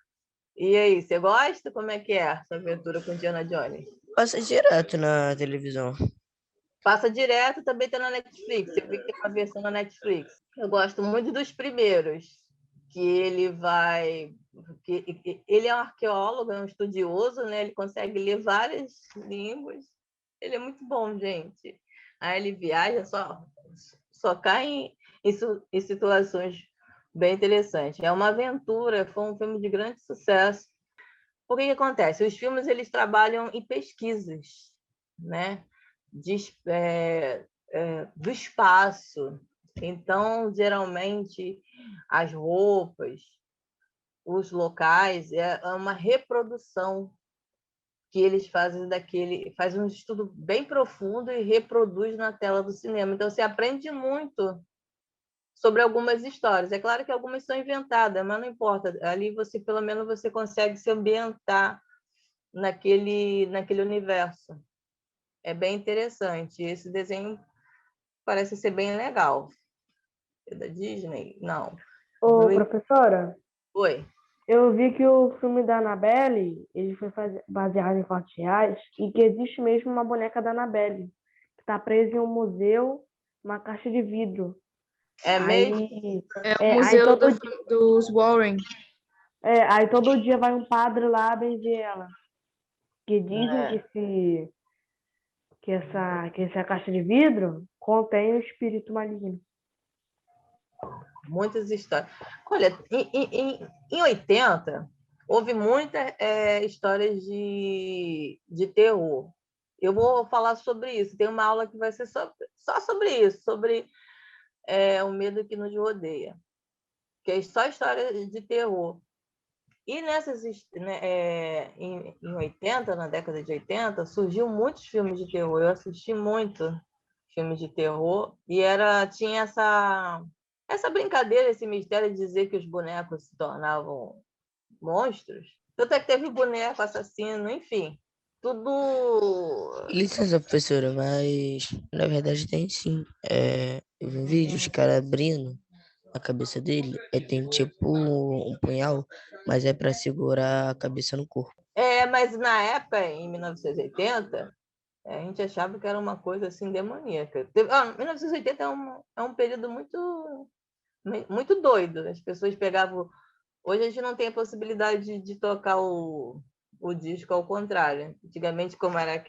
E aí, você gosta? Como é que é essa aventura com Indiana Jones? Passa direto na televisão. Passa direto, também está na Netflix. Eu vi que tem uma versão na Netflix. Eu gosto muito dos primeiros, que ele vai... Ele é um arqueólogo, é um estudioso, né? Ele consegue ler várias línguas. Ele é muito bom, gente. Aí ele viaja, só cai em situações bem interessantes. É uma aventura, foi um filme de grande sucesso. Por que acontece? Os filmes eles trabalham em pesquisas, né? Do espaço. Então, geralmente, as roupas, os locais, é uma reprodução que eles fazem um estudo bem profundo e reproduz na tela do cinema. Então, você aprende muito sobre algumas histórias. É claro que algumas são inventadas, mas não importa. Ali pelo menos, você consegue se ambientar naquele universo. É bem interessante. Esse desenho parece ser bem legal. É da Disney? Não. Ô, professora, Oi. eu vi que o filme da Annabelle, ele foi baseado em fatos reais e que existe mesmo uma boneca da Annabelle, que está presa em um museu, uma caixa de vidro. É mesmo? É o museu dos Warren. Aí todo dia vai um padre lá benzer ela. Que dizem que essa caixa de vidro contém o espírito maligno. Muitas histórias. Olha, em 80, houve muitas histórias de terror. Eu vou falar sobre isso. Tem uma aula que vai ser só sobre isso, sobre o medo que nos rodeia, que é só história de terror. E em 80, na década de 80, surgiu muitos filmes de terror. Eu assisti muito filmes de terror e tinha essa brincadeira, esse mistério de dizer que os bonecos se tornavam monstros. Tanto é que teve boneco assassino, enfim, tudo... Licença, professora, mas na verdade tem sim. Eu vi um vídeo, os caras abrindo a cabeça dele, tem tipo um punhal, mas é para segurar a cabeça no corpo. Mas na época, em 1980, a gente achava que era uma coisa assim demoníaca. 1980 é um período muito doido. As pessoas pegavam... Hoje a gente não tem a possibilidade de tocar o disco ao contrário. Antigamente, como era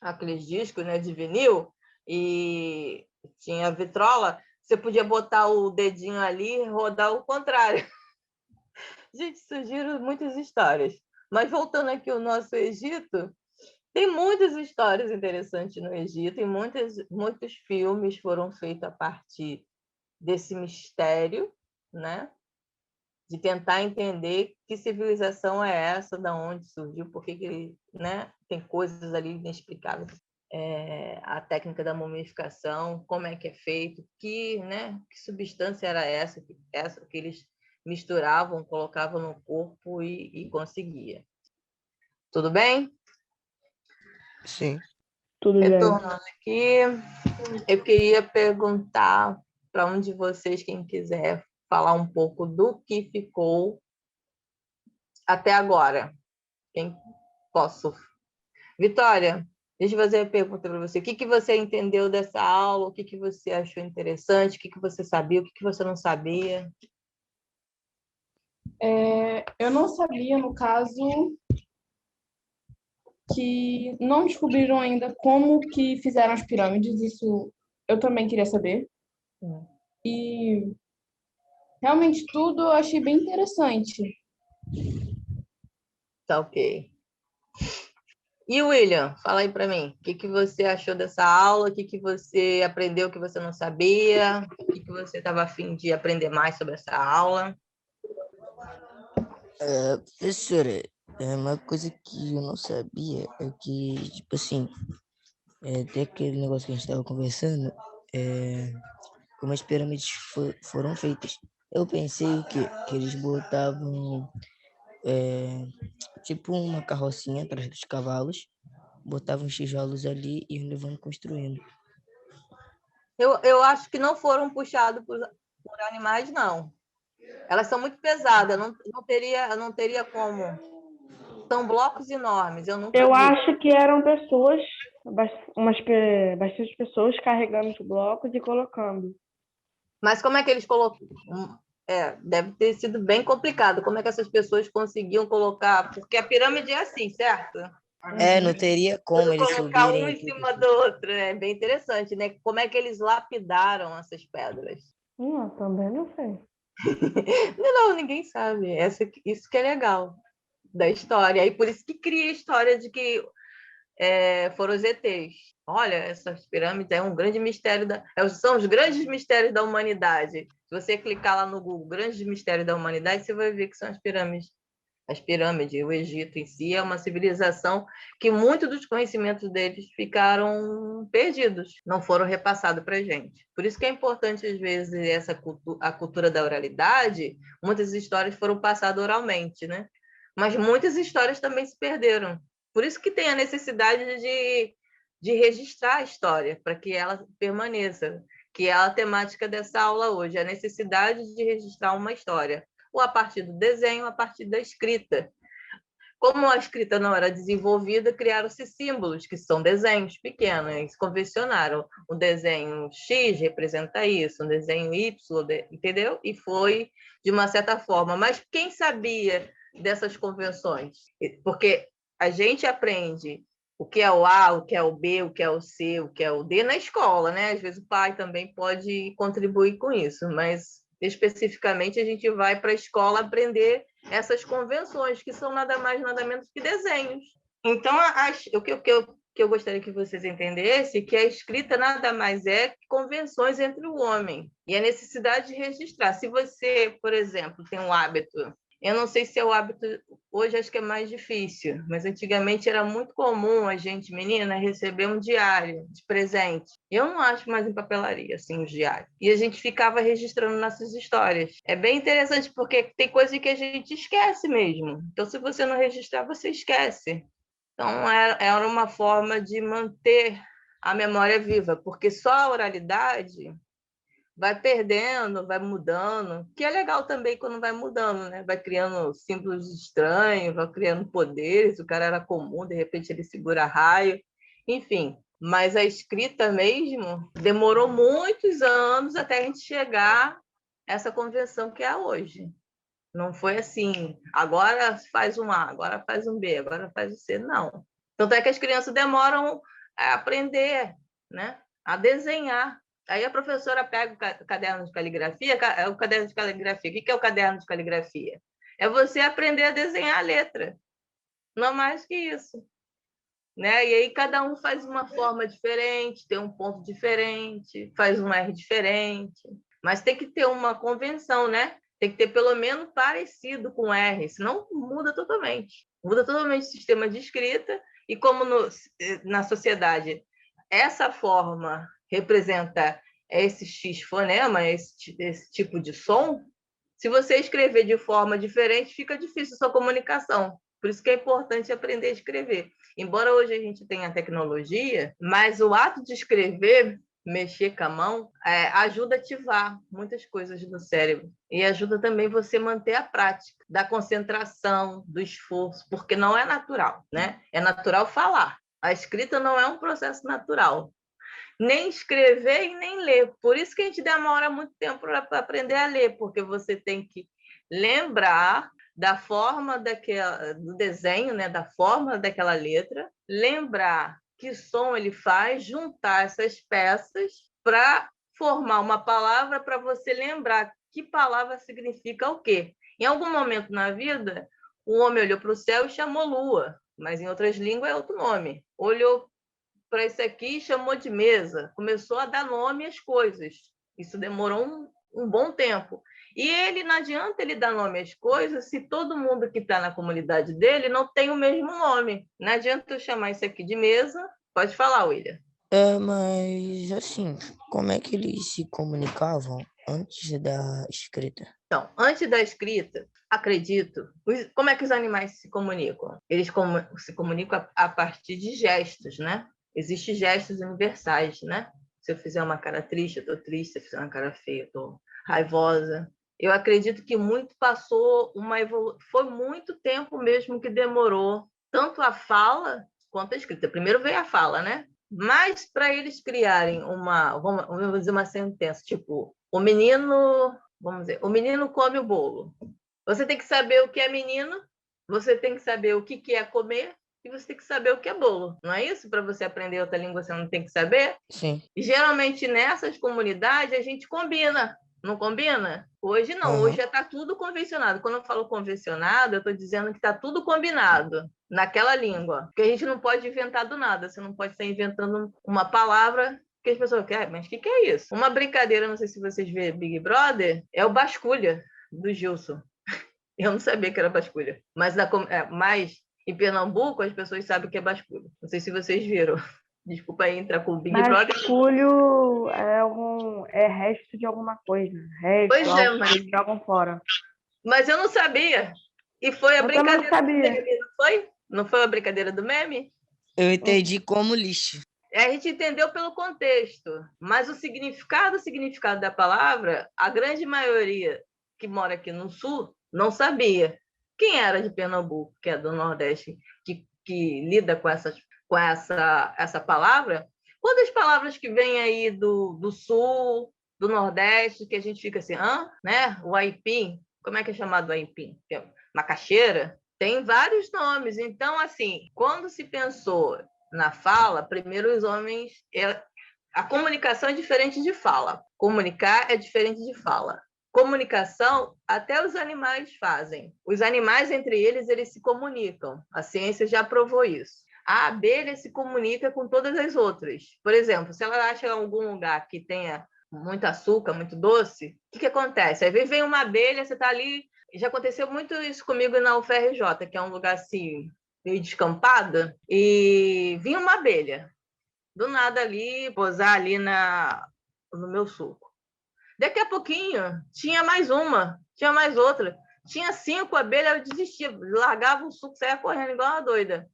aqueles discos, né, de vinil, e tinha vitrola, você podia botar o dedinho ali e rodar ao contrário. Gente, surgiram muitas histórias. Mas voltando aqui ao nosso Egito, tem muitas histórias interessantes no Egito e muitos filmes foram feitos a partir desse mistério, né? De tentar entender que civilização é essa, da onde surgiu, por que, né? Tem coisas ali inexplicáveis. A técnica da mumificação, como é que é feito, que substância era essa que eles misturavam, colocavam no corpo e conseguia. Tudo bem? Sim. Tudo bem. Retornando aqui, eu queria perguntar para um de vocês, quem quiser falar um pouco do que ficou até agora. Quem posso? Vitória, Deixa eu fazer uma pergunta para você. O que você entendeu dessa aula? O que você achou interessante? O que você sabia? O que você não sabia? Eu não sabia, no caso, que não descobriram ainda como que fizeram as pirâmides. Isso eu também queria saber. E realmente tudo eu achei bem interessante. Tá ok. E William, fala aí para mim. O que você achou dessa aula? O que você aprendeu que você não sabia? O que você estava a fim de aprender mais sobre essa aula? Professora, uma coisa que eu não sabia é que, tipo assim, tem aquele negócio que a gente estava conversando, como as pirâmides foram feitas. Eu pensei o quê? Que eles botavam, é, tipo uma carrocinha atrás dos cavalos, botavam os tijolos ali e iam levando construindo. Eu acho que não foram puxados por animais, não. Elas são muito pesadas, não teria como. São blocos enormes, eu nunca Eu vi. acho que eram pessoas, bastante pessoas carregando os blocos e colocando. Mas como é que eles colocam? Deve ter sido bem complicado. Como é que essas pessoas conseguiam colocar? Porque a pirâmide é assim, certo? Não teria como eles Colocar um subirem em tudo cima do assim. outro, é bem interessante, né? Como é que eles lapidaram essas pedras? Também não sei. Não, ninguém sabe. Isso que é legal da história. E por isso que cria a história de que foram os ETs. Olha, essas pirâmides é um grande mistério são os grandes mistérios da humanidade. Se você clicar lá no Google, grandes mistérios da humanidade, você vai ver que são as pirâmides. As pirâmides, o Egito em si é uma civilização que muitos dos conhecimentos deles ficaram perdidos, não foram repassados para a gente. Por isso que é importante, às vezes, a cultura da oralidade, muitas histórias foram passadas oralmente, né? Mas muitas histórias também se perderam. Por isso que tem a necessidade de registrar a história, para que ela permaneça, que é a temática dessa aula hoje, a necessidade de registrar uma história, ou a partir do desenho, ou a partir da escrita. Como a escrita não era desenvolvida, criaram-se símbolos, que são desenhos pequenos. Eles convencionaram. O desenho X representa isso, um desenho Y, entendeu? E foi de uma certa forma. Mas quem sabia dessas convenções? Porque a gente aprende o que é o A, o que é o B, o que é o C, o que é o D na escola, né? Às vezes o pai também pode contribuir com isso, mas especificamente a gente vai para a escola aprender essas convenções, que são nada mais, nada menos que desenhos. Então, o que eu gostaria que vocês entendessem é que a escrita nada mais é que convenções entre o homem e a necessidade de registrar. Se você, por exemplo, tem um hábito, eu não sei se é o hábito, hoje acho que é mais difícil, mas antigamente era muito comum a gente, menina, receber um diário de presente. Eu não acho mais em papelaria, assim, os diários. E a gente ficava registrando nossas histórias. É bem interessante, porque tem coisa que a gente esquece mesmo. Então, se você não registrar, você esquece. Então, era uma forma de manter a memória viva, porque só a oralidade vai perdendo, vai mudando, que é legal também quando vai mudando, né? Vai criando símbolos estranhos, vai criando poderes, o cara era comum, de repente ele segura raio, enfim. Mas a escrita mesmo demorou muitos anos até a gente chegar a essa convenção que é hoje. Não foi assim, agora faz um A, agora faz um B, agora faz o C, não. Tanto é que as crianças demoram a aprender, né? A desenhar. Aí a professora pega o caderno de caligrafia, o caderno de caligrafia. O que é o caderno de caligrafia? É você aprender a desenhar a letra. Não mais que isso. Né? E aí cada um faz uma forma diferente, tem um ponto diferente, faz um R diferente. Mas tem que ter uma convenção, né? Tem que ter pelo menos parecido com R, senão muda totalmente. Muda totalmente o sistema de escrita e como na sociedade essa forma representa esse X fonema, esse tipo de som, se você escrever de forma diferente, fica difícil a sua comunicação. Por isso que é importante aprender a escrever. Embora hoje a gente tenha tecnologia, mas o ato de escrever, mexer com a mão, ajuda a ativar muitas coisas do cérebro. E ajuda também você manter a prática da concentração, do esforço, porque não é natural, né? É natural falar. A escrita não é um processo natural. Nem escrever e nem ler. Por isso que a gente demora muito tempo para aprender a ler, porque você tem que lembrar da forma do desenho, né, da forma daquela letra, lembrar que som ele faz, juntar essas peças para formar uma palavra para você lembrar que palavra significa o quê. Em algum momento na vida, o homem olhou para o céu e chamou lua, mas em outras línguas é outro nome. Olhou para isso aqui e chamou de mesa. Começou a dar nome às coisas. Isso demorou um bom tempo. E ele, não adianta ele dar nome às coisas se todo mundo que está na comunidade dele não tem o mesmo nome. Não adianta eu chamar isso aqui de mesa. Pode falar, William. Mas assim, como é que eles se comunicavam antes da escrita? Então, antes da escrita, acredito, como é que os animais se comunicam? Eles se comunicam a partir de gestos, né? Existem gestos universais, né? Se eu fizer uma cara triste, eu estou triste. Se eu fizer uma cara feia, eu estou raivosa. Eu acredito que foi muito tempo mesmo que demorou, tanto a fala quanto a escrita. Primeiro veio a fala, né? Mas para eles criarem vamos dizer, uma sentença, tipo, o menino come o bolo. Você tem que saber o que é menino, você tem que saber o que é comer, e você tem que saber o que é bolo. Não é isso? Para você aprender outra língua, você não tem que saber? Sim. E geralmente nessas comunidades a gente combina, não combina? Hoje não, hoje já está tudo convencionado. Quando eu falo convencionado, eu estou dizendo que está tudo combinado naquela língua. Porque a gente não pode inventar do nada, você não pode estar inventando uma palavra que as pessoas querem, mas o que é isso? Uma brincadeira, não sei se vocês vê Big Brother, é o basculha do Gilson. Eu não sabia que era basculha, mas em Pernambuco, as pessoas sabem o que é basculho. Não sei se vocês viram. Desculpa aí entrar com o Big Brother. Basculho é resto de alguma coisa. Pois é, Algo que eles jogam fora. Mas eu não sabia. E foi a Eu também brincadeira não do sabia. meme, não foi? Não foi a brincadeira do meme? Eu entendi como lixo. A gente entendeu pelo contexto, mas o significado da palavra, a grande maioria que mora aqui no Sul não sabia. Quem era de Pernambuco, que é do Nordeste, que lida com essa palavra, quantas palavras que vêm aí do Sul, do Nordeste, que a gente fica assim, né? O aipim, como é que é chamado o aipim? Macaxeira? Tem vários nomes. Então, assim, quando se pensou na fala, primeiro os homens... A comunicação é diferente de fala. Comunicar é diferente de fala. Comunicação, até os animais fazem. Os animais, entre eles se comunicam. A ciência já provou isso. A abelha se comunica com todas as outras. Por exemplo, se ela acha algum lugar que tenha muito açúcar, muito doce, o que acontece? Às vezes vem uma abelha, você está ali... Já aconteceu muito isso comigo na UFRJ, que é um lugar assim, meio descampado, e vinha uma abelha, do nada ali, posar ali no meu suco. Daqui a pouquinho, tinha mais uma, tinha mais outra. Tinha 5 abelhas, eu desistia, largava o suco, saia correndo igual uma doida.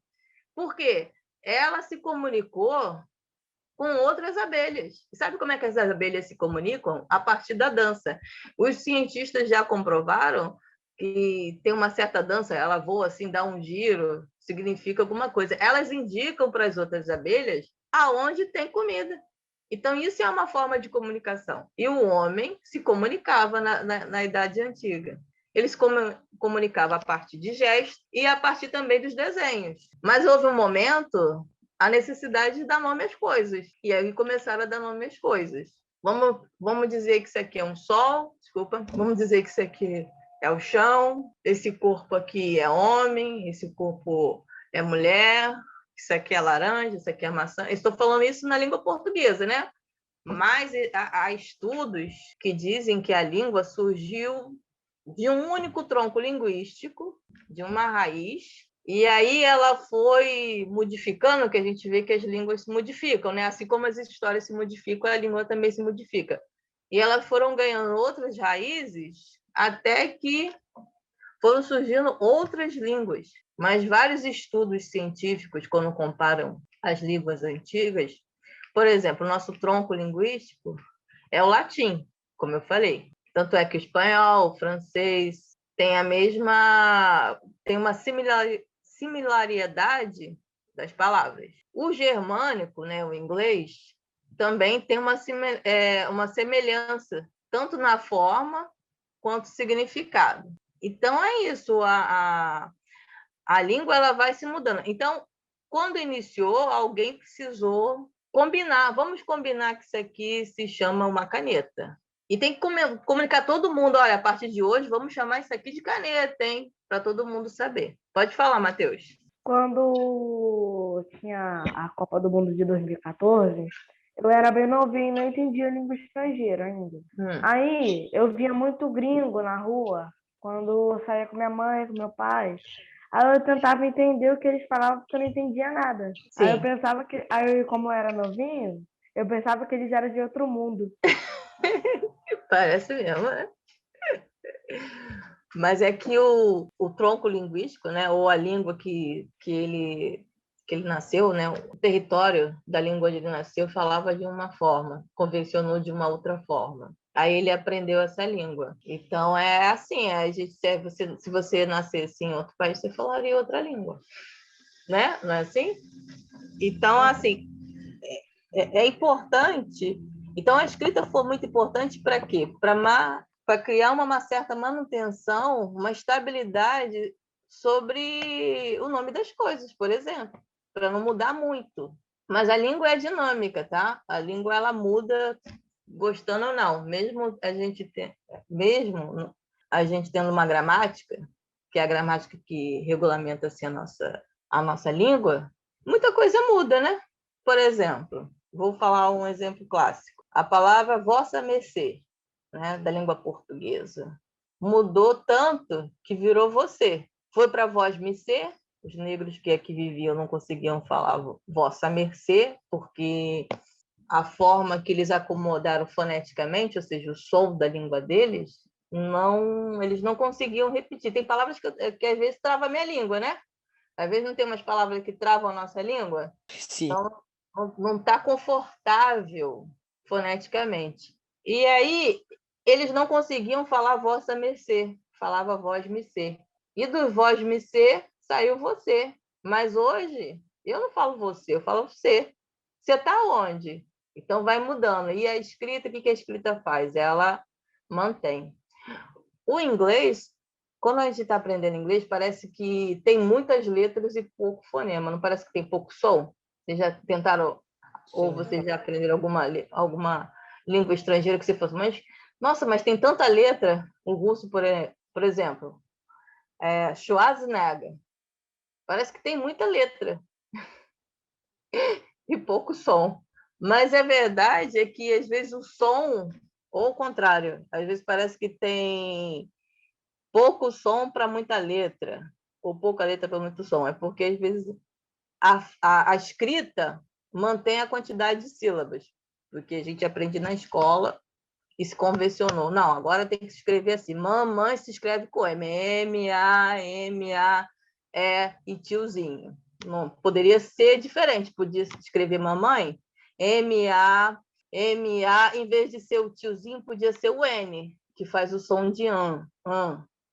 Por quê? Ela se comunicou com outras abelhas. E sabe como é que as abelhas se comunicam? A partir da dança. Os cientistas já comprovaram que tem uma certa dança, ela voa assim, dá um giro, significa alguma coisa. Elas indicam para as outras abelhas aonde tem comida. Então, isso é uma forma de comunicação. E o homem se comunicava na Idade Antiga. Eles comunicavam a partir de gestos e a partir também dos desenhos. Mas houve um momento, a necessidade de dar nome às coisas. E aí começaram a dar nome às coisas. Vamos dizer que isso aqui é um sol, desculpa. Vamos dizer que isso aqui é o chão, esse corpo aqui é homem, esse corpo é mulher, isso aqui é laranja, isso aqui é maçã. Estou falando isso na língua portuguesa, né? Mas há estudos que dizem que a língua surgiu de um único tronco linguístico, de uma raiz, e aí ela foi modificando, que a gente vê que as línguas se modificam, né? Assim como as histórias se modificam, a língua também se modifica. E elas foram ganhando outras raízes até que foram surgindo outras línguas. Mas vários estudos científicos, quando comparam as línguas antigas, por exemplo, o nosso tronco linguístico é o latim, como eu falei. Tanto é que o espanhol, o francês tem uma similaridade das palavras. O germânico, né, o inglês, também tem uma semelhança, tanto na forma quanto significado. Então, é isso, a língua ela vai se mudando. Então, quando iniciou, alguém precisou combinar. Vamos combinar que isso aqui se chama uma caneta. E tem que comunicar todo mundo. Olha, a partir de hoje, vamos chamar isso aqui de caneta, hein? Para todo mundo saber. Pode falar, Matheus. Quando tinha a Copa do Mundo de 2014, eu era bem novinho, não entendia língua estrangeira ainda. Aí eu via muito gringo na rua, quando eu saía com minha mãe, com meu pai. Aí eu tentava entender o que eles falavam, porque eu não entendia nada. Sim. Aí eu pensava que, aí como eu era novinho, eu pensava que eles eram de outro mundo. Parece mesmo, né? Mas é que o tronco linguístico, né, ou a língua que ele nasceu, né, o território da língua onde ele nasceu falava de uma forma, convencionou de uma outra forma. Aí ele aprendeu essa língua. Então é assim, se você nascesse em outro país, você falaria outra língua, né? Não é assim? Então, assim, é importante. Então, a escrita foi muito importante para quê? Para criar uma certa manutenção, uma estabilidade sobre o nome das coisas, por exemplo, para não mudar muito. Mas a língua é dinâmica, tá? A língua ela muda gostando ou não. Mesmo a gente tendo uma gramática, que é a gramática que regulamenta assim, a nossa língua, muita coisa muda, né? Por exemplo, vou falar um exemplo clássico. A palavra vossa mercê, né, da língua portuguesa, mudou tanto que virou você. Foi para vós mercê, os negros que aqui viviam não conseguiam falar vossa mercê, porque a forma que eles acomodaram foneticamente, ou seja, o som da língua deles, eles não conseguiam repetir. Tem palavras que às vezes trava a minha língua, né? Às vezes não tem umas palavras que travam a nossa língua. Sim. Então, não está confortável foneticamente. E aí, eles não conseguiam falar vossa mercê, falava vós mercê. E do vós mercê saiu você. Mas hoje, eu não falo você, eu falo você. Você está onde? Então, vai mudando. E a escrita, o que a escrita faz? Ela mantém. O inglês, quando a gente está aprendendo inglês, parece que tem muitas letras e pouco fonema. Não parece que tem pouco som? Vocês já tentaram, ou vocês já aprenderam alguma língua estrangeira que você fosse, nossa, mas tem tanta letra. O russo, por exemplo, Schwarzenegger. Parece que tem muita letra e pouco som. Mas a verdade é que, às vezes, o som, ou o contrário, às vezes parece que tem pouco som para muita letra, ou pouca letra para muito som. É porque, às vezes, a escrita mantém a quantidade de sílabas, porque a gente aprende na escola e se convencionou. Não, agora tem que se escrever assim. Mamãe se escreve com M, M-A-M-A-E e tiozinho. Não, poderia ser diferente, podia se escrever mamãe, M-A-M-A, em vez de ser o tiozinho, podia ser o N, que faz o som de an.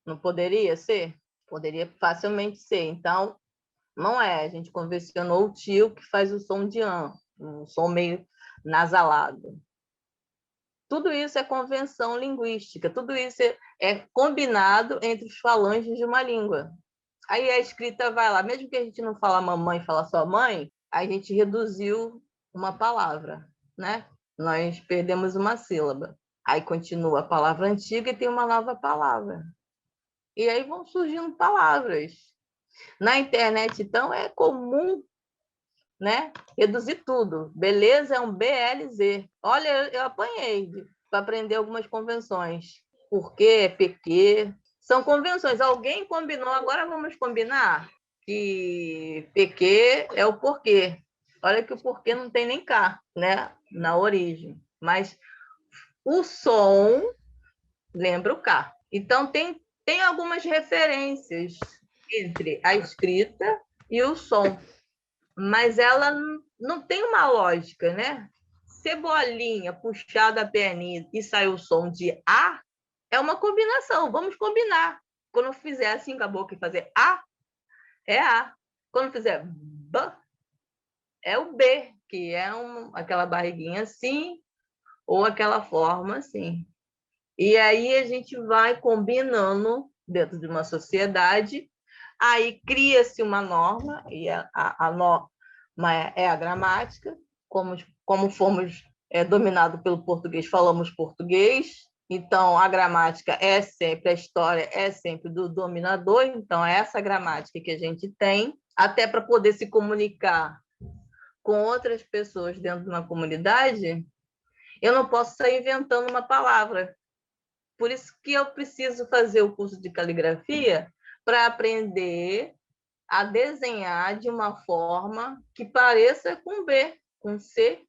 Não poderia ser? Poderia facilmente ser. Então, não é. A gente convencionou o tio que faz o som de an, um som meio nasalado. Tudo isso é convenção linguística, tudo isso é combinado entre os falanges de uma língua. Aí a escrita vai lá, mesmo que a gente não fala mamãe, fala só mãe, a gente reduziu uma palavra, né? Nós perdemos uma sílaba. Aí continua a palavra antiga e tem uma nova palavra. E aí vão surgindo palavras. Na internet, então, é comum, né? Reduzir tudo. Beleza é um BLZ. Olha, eu apanhei para aprender algumas convenções. Porquê, PQ. São convenções. Alguém combinou, agora vamos combinar que PQ é o porquê. Olha que o porquê não tem nem K, né? Na origem. Mas o som lembra o K. Então, tem algumas referências entre a escrita e o som, mas ela não tem uma lógica, né? Cebolinha puxada a perninha e saiu o som de A, é uma combinação, vamos combinar. Quando eu fizer assim com a boca e fazer A, é A. Quando eu fizer B, é o B, que é aquela barriguinha assim, ou aquela forma assim. E aí a gente vai combinando dentro de uma sociedade, aí cria-se uma norma, e a norma é a gramática, como fomos dominados pelo português, falamos português, então a gramática é sempre, a história é sempre do dominador, então é essa gramática que a gente tem, até para poder se comunicar com outras pessoas dentro de uma comunidade, eu não posso sair inventando uma palavra. Por isso que eu preciso fazer o curso de caligrafia para aprender a desenhar de uma forma que pareça com B, com C,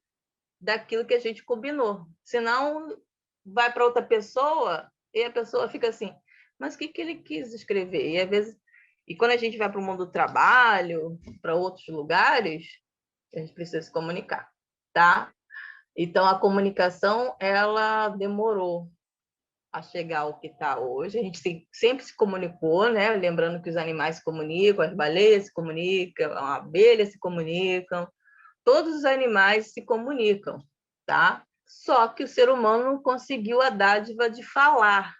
daquilo que a gente combinou. Senão, vai para outra pessoa e a pessoa fica assim, mas o que ele quis escrever? E, às vezes, quando a gente vai para o mundo do trabalho, para outros lugares, a gente precisa se comunicar, tá? Então, a comunicação, ela demorou a chegar ao que está hoje. A gente sempre se comunicou, né? Lembrando que os animais se comunicam, as baleias se comunicam, a abelha se comunicam, todos os animais se comunicam, tá? Só que o ser humano não conseguiu a dádiva de falar.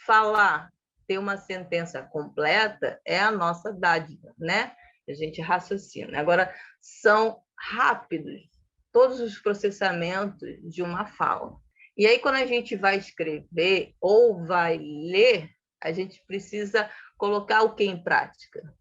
Falar, ter uma sentença completa é a nossa dádiva, né? A gente raciocina. Agora, são rápidos todos os processamentos de uma fala. E aí, quando a gente vai escrever ou vai ler, a gente precisa colocar o que em prática?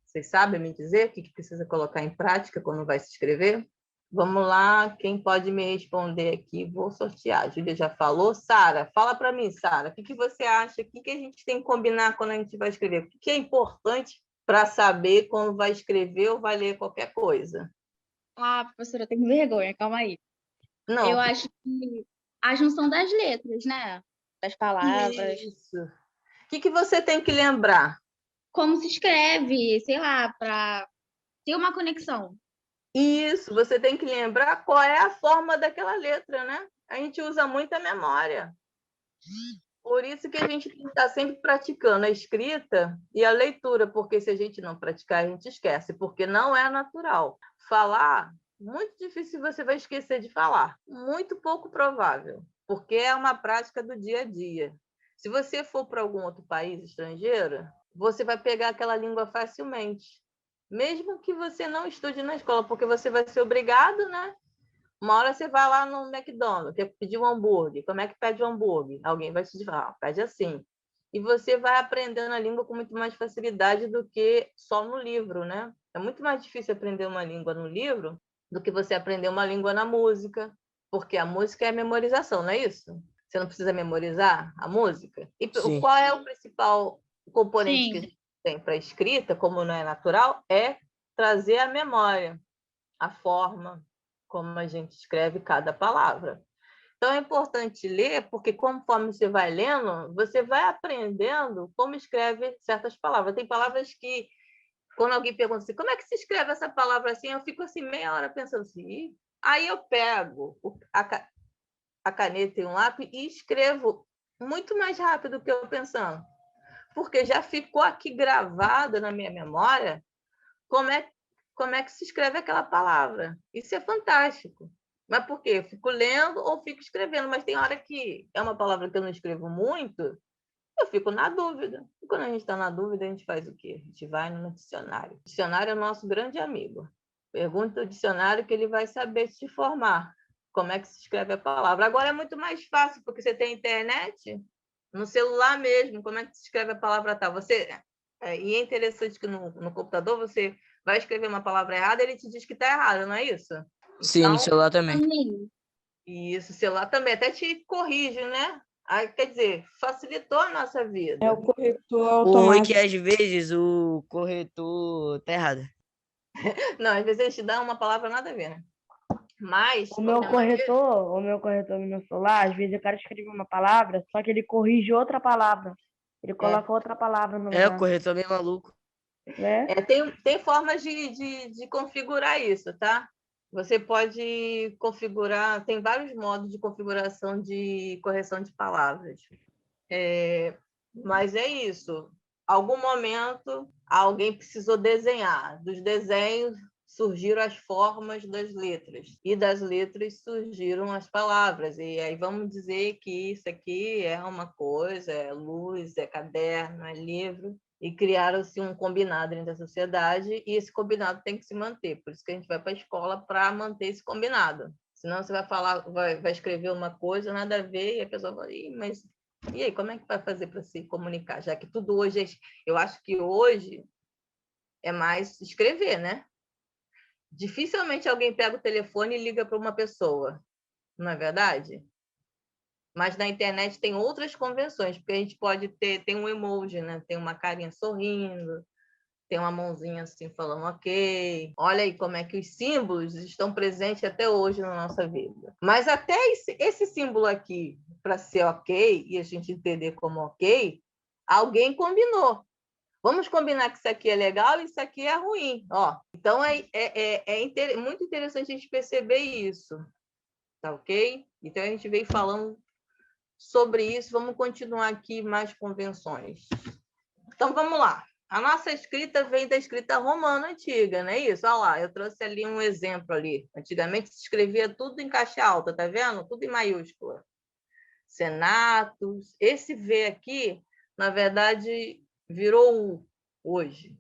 Vocês sabem me dizer o que precisa colocar em prática quando vai se escrever? Vamos lá, quem pode me responder aqui? Vou sortear. A Júlia já falou. Sara, fala para mim, Sara, o que você acha? O que a gente tem que combinar quando a gente vai escrever? O que é importante para saber quando vai escrever ou vai ler qualquer coisa? Ah, professora, eu tenho vergonha, calma aí. Não. Eu acho que a junção das letras, né? Das palavras. Isso. O que você tem que lembrar? Como se escreve, sei lá, para ter uma conexão. Isso, você tem que lembrar qual é a forma daquela letra, né? A gente usa muito a memória. Por isso que a gente tem que estar sempre praticando a escrita e a leitura, porque se a gente não praticar, a gente esquece, porque não é natural. Falar, muito difícil você vai esquecer de falar. Muito pouco provável, porque é uma prática do dia a dia. Se você for para algum outro país estrangeiro, você vai pegar aquela língua facilmente. Mesmo que você não estude na escola, porque você vai ser obrigado, né? Uma hora você vai lá no McDonald's, quer pedir um hambúrguer. Como é que pede um hambúrguer? Alguém vai te falar, pede assim. E você vai aprendendo a língua com muito mais facilidade do que só no livro, né? É muito mais difícil aprender uma língua no livro do que você aprender uma língua na música, porque a música é a memorização, não é isso? Você não precisa memorizar a música? E Sim. qual é o principal componente Sim. que a gente tem para a escrita, como não é natural, é trazer a memória, a forma como a gente escreve cada palavra. Então, é importante ler, porque conforme você vai lendo, você vai aprendendo como escreve certas palavras. Tem palavras que, quando alguém pergunta assim, como é que se escreve essa palavra assim? Eu fico assim meia hora pensando assim. Aí eu pego a caneta e um lápis e escrevo muito mais rápido do que eu pensando. Porque já ficou aqui gravado na minha memória como é que se escreve aquela palavra. Isso é fantástico. Mas por quê? Eu fico lendo ou fico escrevendo, mas tem hora que é uma palavra que eu não escrevo muito, eu fico na dúvida. E quando a gente está na dúvida, a gente faz o quê? A gente vai no dicionário. O dicionário é o nosso grande amigo. Pergunta ao dicionário que ele vai saber te informar como é que se escreve a palavra. Agora é muito mais fácil, porque você tem internet, no celular mesmo, como é que se escreve a palavra tal. E é interessante que no computador você vai escrever uma palavra errada, ele te diz que está errada, não é isso? Sim, Então, no celular também. isso, o celular também até te corrige, né? Aí, quer dizer, facilitou a nossa vida. É o corretor O ruim é automático. que às vezes o corretor tá errado. Não, às vezes eles te dão uma palavra nada a ver, né? Mas O meu corretor no meu celular, às vezes eu quero escrever uma palavra, só que ele corrige outra palavra. Ele coloca outra palavra no É, o lugar, corretor é meio maluco. né? tem formas de configurar isso, tá? Você pode configurar, tem vários modos de configuração de correção de palavras. Mas é isso. Algum momento, alguém precisou desenhar. Dos desenhos surgiram as formas das letras, e das letras surgiram as palavras. E aí vamos dizer que isso aqui é uma coisa, é luz, é caderno, é livro, e criaram-se um combinado dentro da sociedade, e esse combinado tem que se manter. Por isso que a gente vai para a escola para manter esse combinado. Senão você vai falar, vai escrever uma coisa, nada a ver, e a pessoa fala, mas e aí, como é que vai fazer para se comunicar? Já que tudo hoje, eu acho que hoje é mais escrever, né? Dificilmente alguém pega o telefone e liga para uma pessoa, não é verdade? Mas na internet tem outras convenções, porque a gente pode tem um emoji, né? Tem uma carinha sorrindo, tem uma mãozinha assim falando ok. Olha aí como é que os símbolos estão presentes até hoje na nossa vida. Mas até esse símbolo aqui, para ser ok, e a gente entender como ok, alguém combinou. Vamos combinar que isso aqui é legal e isso aqui é ruim. Ó, então, muito interessante a gente perceber isso. Tá ok? Então, a gente veio falando sobre isso. Vamos continuar aqui mais convenções. Então, vamos lá. A nossa escrita vem da escrita romana antiga, não é isso? Olha lá, eu trouxe ali um exemplo ali. Antigamente se escrevia tudo em caixa alta, tá vendo? Tudo em maiúscula. Senatus. Esse V aqui, na verdade, virou U hoje.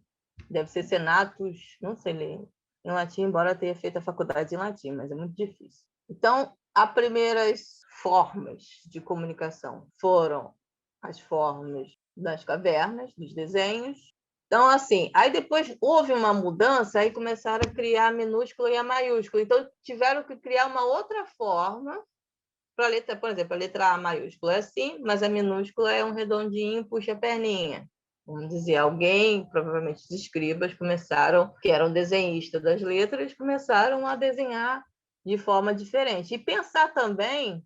Deve ser senatus, não sei ler em latim, embora eu tenha feito a faculdade em latim, mas é muito difícil. Então, as primeiras formas de comunicação foram as formas das cavernas, dos desenhos. Então, assim, aí depois houve uma mudança, aí começaram a criar a minúscula e a maiúscula. Então, tiveram que criar uma outra forma para a letra, por exemplo, a letra A maiúscula é assim, mas a minúscula é um redondinho, puxa a perninha. Vamos dizer, alguém, provavelmente os escribas, começaram, que eram desenhistas das letras, começaram a desenhar de forma diferente. E pensar também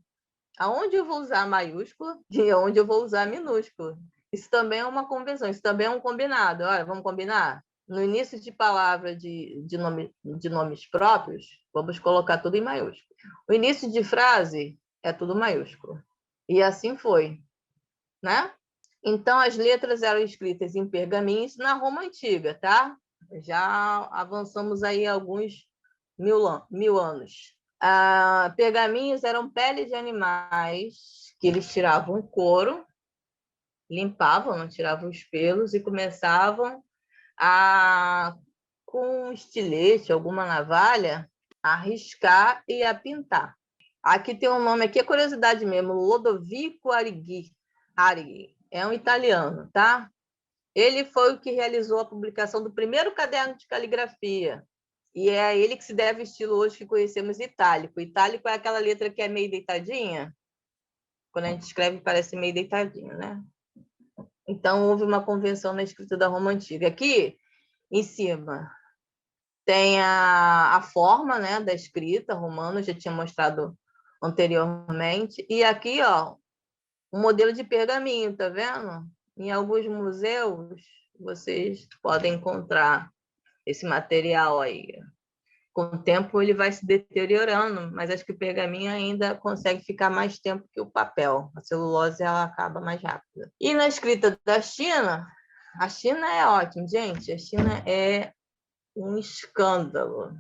aonde eu vou usar a maiúscula e aonde eu vou usar a minúscula. Isso também é uma convenção, isso também é um combinado. Olha, vamos combinar? No início de palavra de nomes próprios, vamos colocar tudo em maiúsculo. O início de frase é tudo maiúsculo. E assim foi, né? Então, as letras eram escritas em pergaminhos na Roma Antiga, tá? Já avançamos aí alguns mil anos. Pergaminhos eram peles de animais que eles tiravam o couro, limpavam, não tiravam os pelos e começavam com um estilete, alguma navalha, a riscar e a pintar. Aqui tem um nome, aqui é curiosidade mesmo, Lodovico Arrighi. É um italiano, tá? Ele foi o que realizou a publicação do primeiro caderno de caligrafia. E é a ele que se deve o estilo hoje que conhecemos itálico. Itálico é aquela letra que é meio deitadinha. Quando a gente escreve, parece meio deitadinho, né? Então, houve uma convenção na escrita da Roma Antiga. Aqui, em cima, tem a forma, né, da escrita romana, eu já tinha mostrado anteriormente. E aqui, ó, um modelo de pergaminho, tá vendo? Em alguns museus, vocês podem encontrar esse material aí. Com o tempo, ele vai se deteriorando, mas acho que o pergaminho ainda consegue ficar mais tempo que o papel. A celulose, ela acaba mais rápido. E na escrita da China, a China é ótima, gente. A China é um escândalo.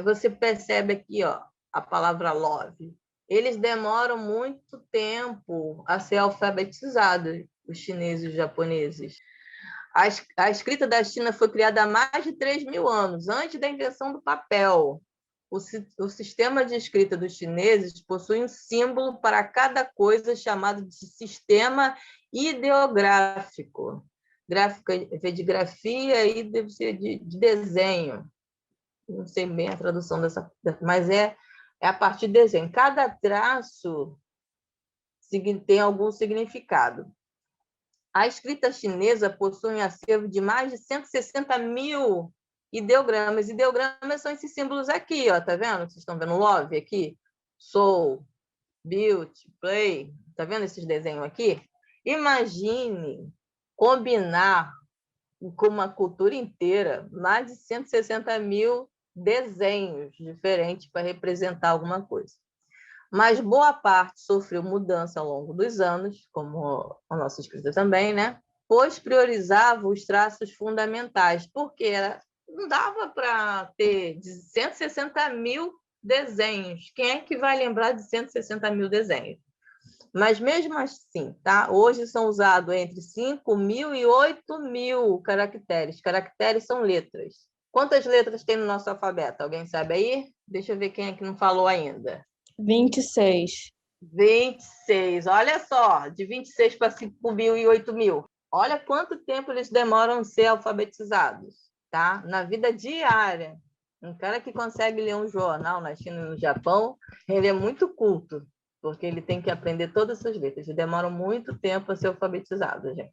Você percebe aqui, ó, a palavra love. Eles demoram muito tempo a ser alfabetizados, os chineses e os japoneses. A escrita da China foi criada há mais de 3.000 anos, antes da invenção do papel. O sistema de escrita dos chineses possui um símbolo para cada coisa chamado de sistema ideográfico. Gráfica de grafia e deve ser de desenho. Não sei bem a tradução dessa, mas é a partir de desenho. Cada traço tem algum significado. A escrita chinesa possui um acervo de mais de 160 mil ideogramas. Ideogramas são esses símbolos aqui, ó, tá vendo? Vocês estão vendo love aqui? Soul, beauty, play. Tá vendo esses desenhos aqui? Imagine combinar com uma cultura inteira mais de 160 mil desenhos diferentes para representar alguma coisa. Mas boa parte sofreu mudança ao longo dos anos, como a nossa escrita também, né? Pois priorizava os traços fundamentais, porque não dava para ter de 160 mil desenhos. Quem é que vai lembrar de 160 mil desenhos? Mas mesmo assim, tá? Hoje são usados entre 5.000 e 8.000 caracteres. Caracteres são letras. Quantas letras tem no nosso alfabeto? Alguém sabe aí? Deixa eu ver quem é que não falou ainda. 26. 26. Olha só, de 26 para 5.000 e 8.000. Olha quanto tempo eles demoram a ser alfabetizados, tá? Na vida diária. Um cara que consegue ler um jornal na China e no Japão, ele é muito culto, porque ele tem que aprender todas essas letras. E demoram muito tempo a ser alfabetizado, gente.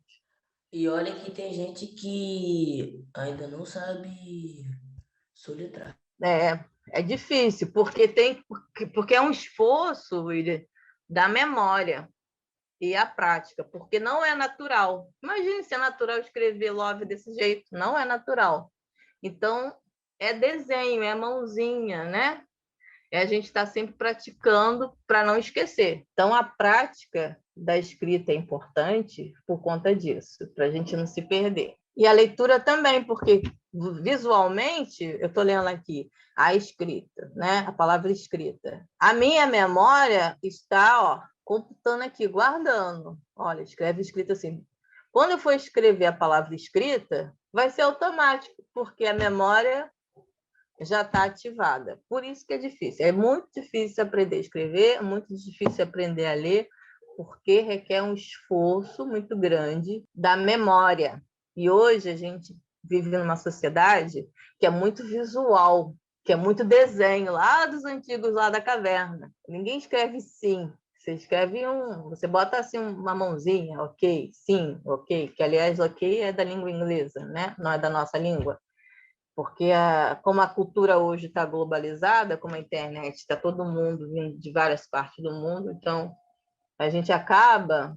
E olha que tem gente que ainda não sabe soletrar. É difícil, porque é um esforço da memória e a prática, porque não é natural. Imagine se é natural escrever love desse jeito, não é natural. Então, é desenho, é mãozinha, né? A gente está sempre praticando para não esquecer. Então, a prática da escrita é importante por conta disso, para a gente não se perder. E a leitura também, porque visualmente, eu estou lendo aqui, a escrita, né? A palavra escrita. A minha memória está, computando aqui, guardando. Olha, escreve escrita assim. Quando eu for escrever a palavra escrita, vai ser automático, porque a memória já está ativada. Por isso que é difícil. É muito difícil aprender a escrever, é muito difícil aprender a ler, porque requer um esforço muito grande da memória. E hoje a gente vive numa sociedade que é muito visual, que é muito desenho, lá dos antigos, lá da caverna. Ninguém escreve sim. Você escreve você bota assim uma mãozinha, ok, sim, ok, que aliás, ok é da língua inglesa, né? Não é da nossa língua. Porque como a cultura hoje está globalizada, como a internet está todo mundo vindo de várias partes do mundo, então a gente acaba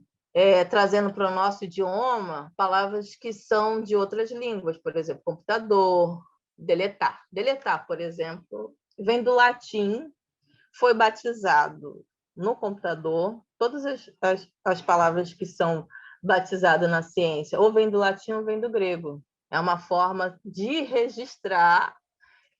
trazendo para o nosso idioma palavras que são de outras línguas, por exemplo, computador, deletar. Deletar, por exemplo, vem do latim, foi batizado no computador, todas as palavras que são batizadas na ciência, ou vem do latim ou vem do grego. É uma forma de registrar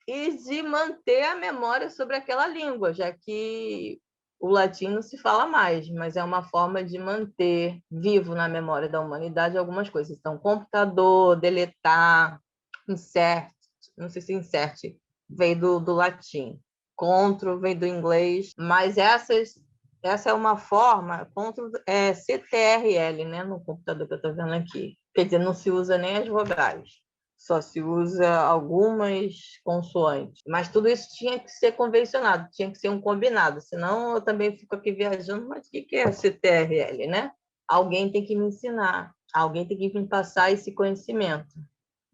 e de manter a memória sobre aquela língua, já que o latim não se fala mais, mas é uma forma de manter vivo na memória da humanidade algumas coisas. Então, computador, deletar, insert, não sei se insert veio do latim, control veio do inglês, mas essa é uma forma, control é CTRL, né, no computador que eu estou vendo aqui. Quer dizer, não se usa nem as vogais, só se usa algumas consoantes. Mas tudo isso tinha que ser convencionado, tinha que ser um combinado, senão eu também fico aqui viajando, mas o que é CTRL, né? Alguém tem que me ensinar, alguém tem que me passar esse conhecimento.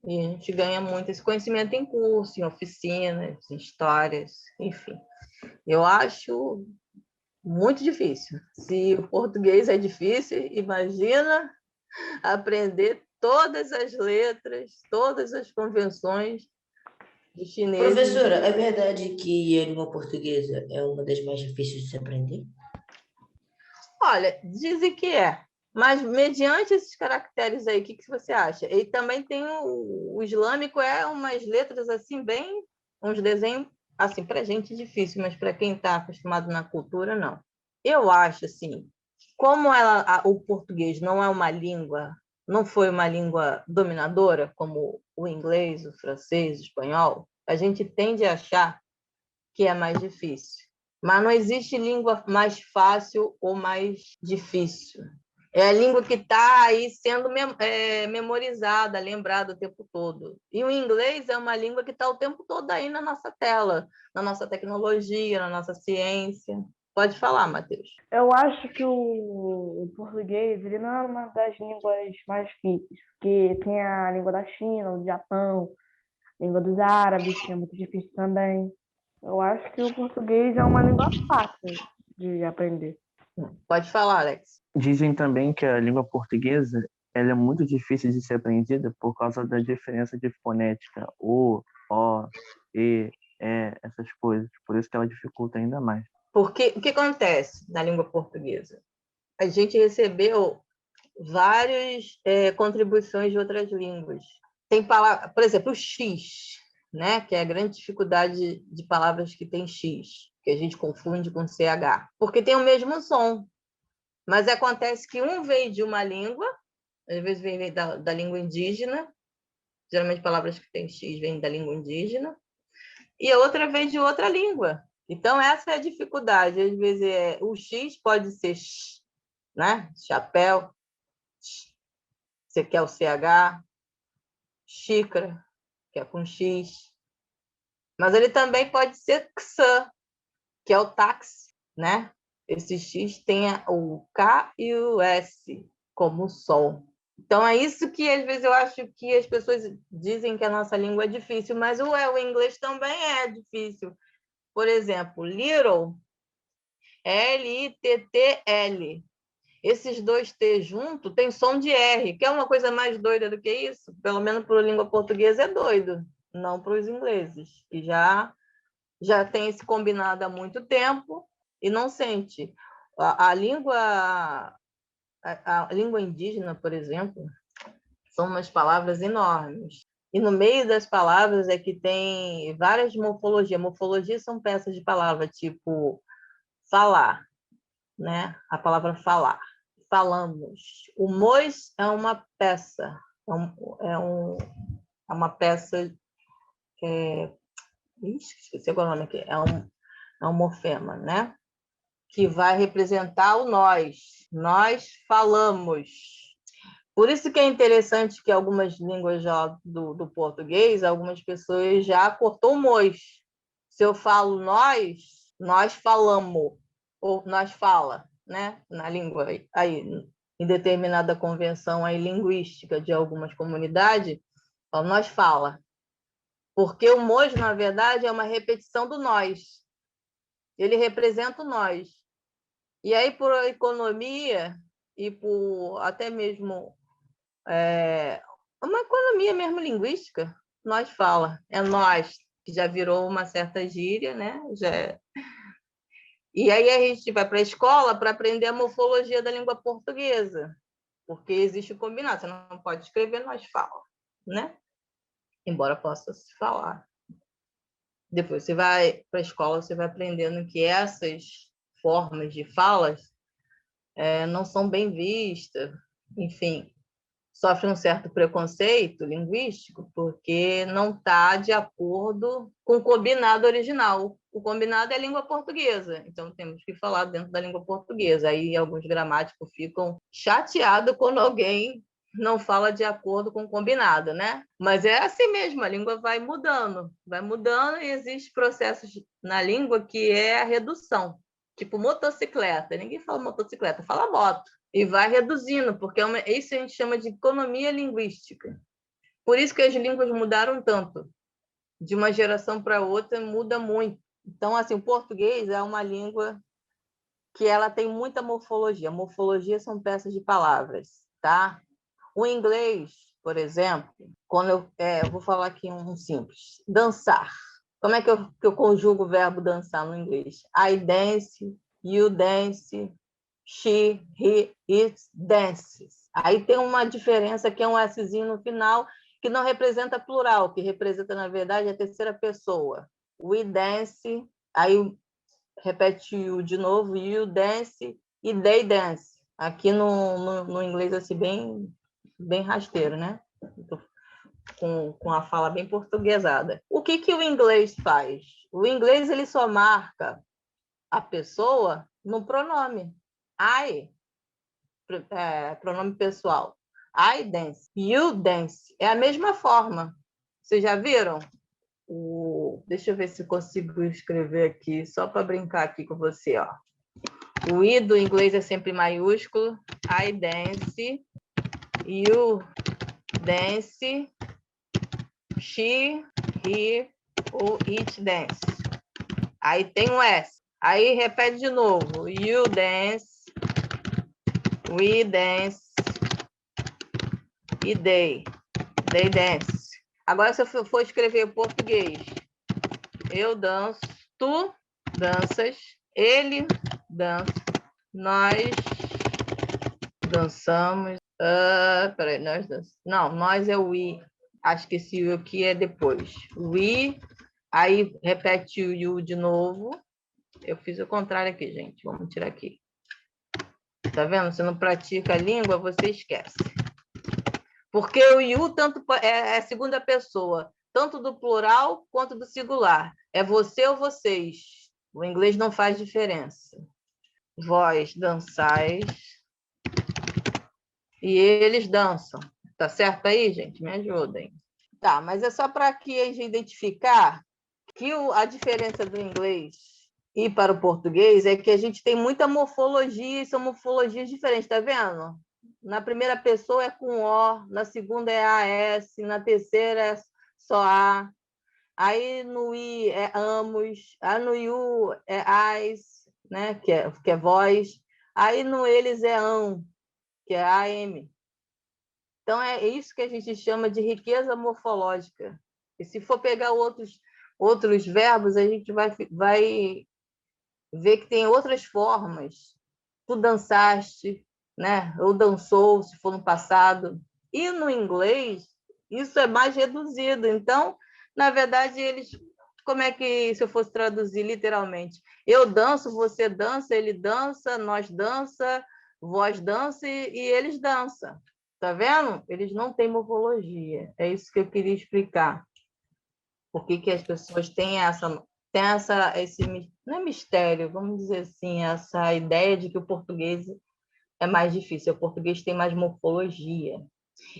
E a gente ganha muito esse conhecimento em curso, em oficinas, em histórias, enfim. Eu acho muito difícil. Se o português é difícil, imagina aprender todas as letras, todas as convenções de chinês. Professora, é verdade que a língua portuguesa é uma das mais difíceis de se aprender? Olha, dizem que é, mas mediante esses caracteres aí, o que você acha? E também tem o islâmico, umas letras assim bem, uns desenhos assim para gente difícil, mas para quem está acostumado na cultura, não. Eu acho assim, como o português não é uma língua, não foi uma língua dominadora como o inglês, o francês, o espanhol, a gente tende a achar que é mais difícil. Mas não existe língua mais fácil ou mais difícil. É a língua que está aí sendo memorizada, lembrada o tempo todo. E o inglês é uma língua que está o tempo todo aí na nossa tela, na nossa tecnologia, na nossa ciência. Pode falar, Matheus. Eu acho que o português ele não é uma das línguas mais difíceis, porque tem a língua da China, do Japão, a língua dos árabes, que é muito difícil também. Eu acho que o português é uma língua fácil de aprender. Pode falar, Alex. Dizem também que a língua portuguesa ela é muito difícil de ser aprendida por causa da diferença de fonética, o, e, essas coisas. Por isso que ela dificulta ainda mais. Porque o que acontece na língua portuguesa? A gente recebeu várias contribuições de outras línguas. tem palavra, por exemplo, o X, né? Que é a grande dificuldade de palavras que tem X, que a gente confunde com CH, porque tem o mesmo som. Mas acontece que um vem de uma língua, às vezes vem da língua indígena, geralmente palavras que têm X vêm da língua indígena, e a outra vem de outra língua. Então, essa é a dificuldade. Às vezes, o X pode ser X, né? Chapéu, você quer o CH, xícara, que é com X. Mas ele também pode ser XA, que é o táxi, né? Esse X tem o K e o S como som. Então, é isso que, às vezes, eu acho que as pessoas dizem que a nossa língua é difícil, mas o inglês também é difícil. Por exemplo, little, L-I-T-T-L. Esses dois T juntos tem som de R, que é uma coisa mais doida do que isso. Pelo menos para a língua portuguesa é doido, não para os ingleses, que já tem esse combinado há muito tempo e não sente. A língua indígena, por exemplo, são umas palavras enormes. E no meio das palavras é que tem várias morfologias. Morfologias são peças de palavra, tipo falar, né? A palavra falar. Falamos. O mois é uma peça. É uma peça... esqueci agora o nome aqui. É um morfema, né? Que vai representar o nós. Nós falamos. Por isso que é interessante que algumas línguas já do português, algumas pessoas já cortou o mois. Se eu falo nós falamos, ou nós fala, né? Na língua aí, em determinada convenção aí, linguística de algumas comunidades, nós fala. Porque o mois, na verdade, é uma repetição do nós. Ele representa o nós. E aí, por economia e por até mesmo uma economia mesmo linguística, nós fala. É nós, que já virou uma certa gíria, né? E aí a gente vai para a escola para aprender a morfologia da língua portuguesa, porque existe o combinado. Você não pode escrever nós fala, né? Embora possa se falar. Depois você vai para a escola, você vai aprendendo que essas formas de falas não são bem vistas, enfim, sofre um certo preconceito linguístico porque não está de acordo com o combinado original. O combinado é a língua portuguesa, então temos que falar dentro da língua portuguesa. Aí alguns gramáticos ficam chateados quando alguém não fala de acordo com o combinado, né? Mas é assim mesmo, a língua vai mudando e existem processos na língua que é a redução. Tipo motocicleta, ninguém fala motocicleta, fala moto. E vai reduzindo, porque isso a gente chama de economia linguística. Por isso que as línguas mudaram tanto. De uma geração para outra, muda muito. Então, assim, o português é uma língua que ela tem muita morfologia. Morfologia são peças de palavras, tá? O inglês, por exemplo, quando eu vou falar aqui um simples. Dançar. Como é que eu conjugo o verbo dançar no inglês? I dance, you dance, she, he, it, dances. Aí tem uma diferença que é um Szinho no final, que não representa plural, que representa, na verdade, a terceira pessoa. We dance, aí repete you de novo, you dance e they dance. Aqui no inglês, assim, bem rasteiro, né? Com a fala bem portuguesada. O que o inglês faz? O inglês ele só marca a pessoa no pronome. I, pronome pessoal. I dance. You dance. É a mesma forma. Vocês já viram? Deixa eu ver se consigo escrever aqui, só para brincar aqui com você. Ó. O I do inglês é sempre maiúsculo. I dance. You dance. She, he ou it dance. Aí tem um S. Aí repete de novo. You dance. We dance. E they dance. Agora, se eu for escrever em português, eu danço, tu danças, ele dança, nós dançamos. Peraí, nós dançamos. Não, nós é o we. Acho que esse you aqui é depois. We, aí repete o you de novo. Eu fiz o contrário aqui, gente. Vamos tirar aqui. Tá vendo? Você não pratica a língua, você esquece. Porque o you tanto é segunda pessoa, tanto do plural quanto do singular. É você ou vocês. O inglês não faz diferença. Vós dançais e eles dançam. Tá certo aí, gente? Me ajudem. Tá, mas é só para que a gente identificar que a diferença do inglês e para o português é que a gente tem muita morfologia e são morfologias diferentes, tá vendo? Na primeira pessoa é com O, na segunda é AS, na terceira é só A. Aí no I é amos, aí no IU é AS, né? que é voz. Aí no eles é ão, que é AM. Então, é isso que a gente chama de riqueza morfológica. E se for pegar outros verbos, a gente vai ver que tem outras formas. Tu dançaste, né? Ou dançou, se for no passado. E no inglês, isso é mais reduzido. Então, na verdade, como é que, se eu fosse traduzir literalmente? Eu danço, você dança, ele dança, nós dança, vós dança e eles dançam. Tá vendo? Eles não têm morfologia. É isso que eu queria explicar. Por que as pessoas têm esse não é mistério, vamos dizer assim, essa ideia de que o português é mais difícil. O português tem mais morfologia.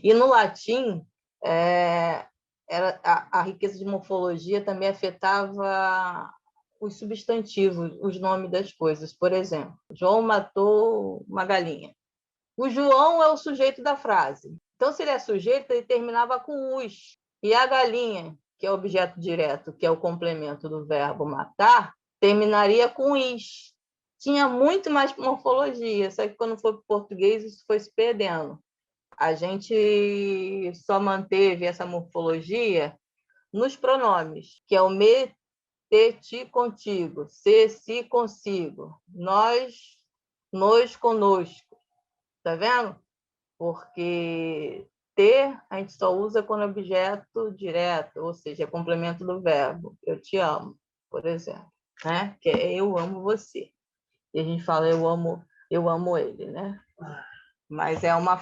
E no latim, a riqueza de morfologia também afetava os substantivos, os nomes das coisas. Por exemplo, João matou uma galinha. O João é o sujeito da frase. Então, se ele é sujeito, ele terminava com us. E a galinha, que é objeto direto, que é o complemento do verbo matar, terminaria com is. Tinha muito mais morfologia, só que quando foi para o português, isso foi se perdendo. A gente só manteve essa morfologia nos pronomes, que é o me, te, ti, contigo, se, si, consigo, nós, nos, conosco. Tá vendo? Porque ter a gente só usa quando é objeto direto, ou seja, é complemento do verbo. Eu te amo, por exemplo, né? Que é eu amo você. E a gente fala eu amo ele, né? Mas é uma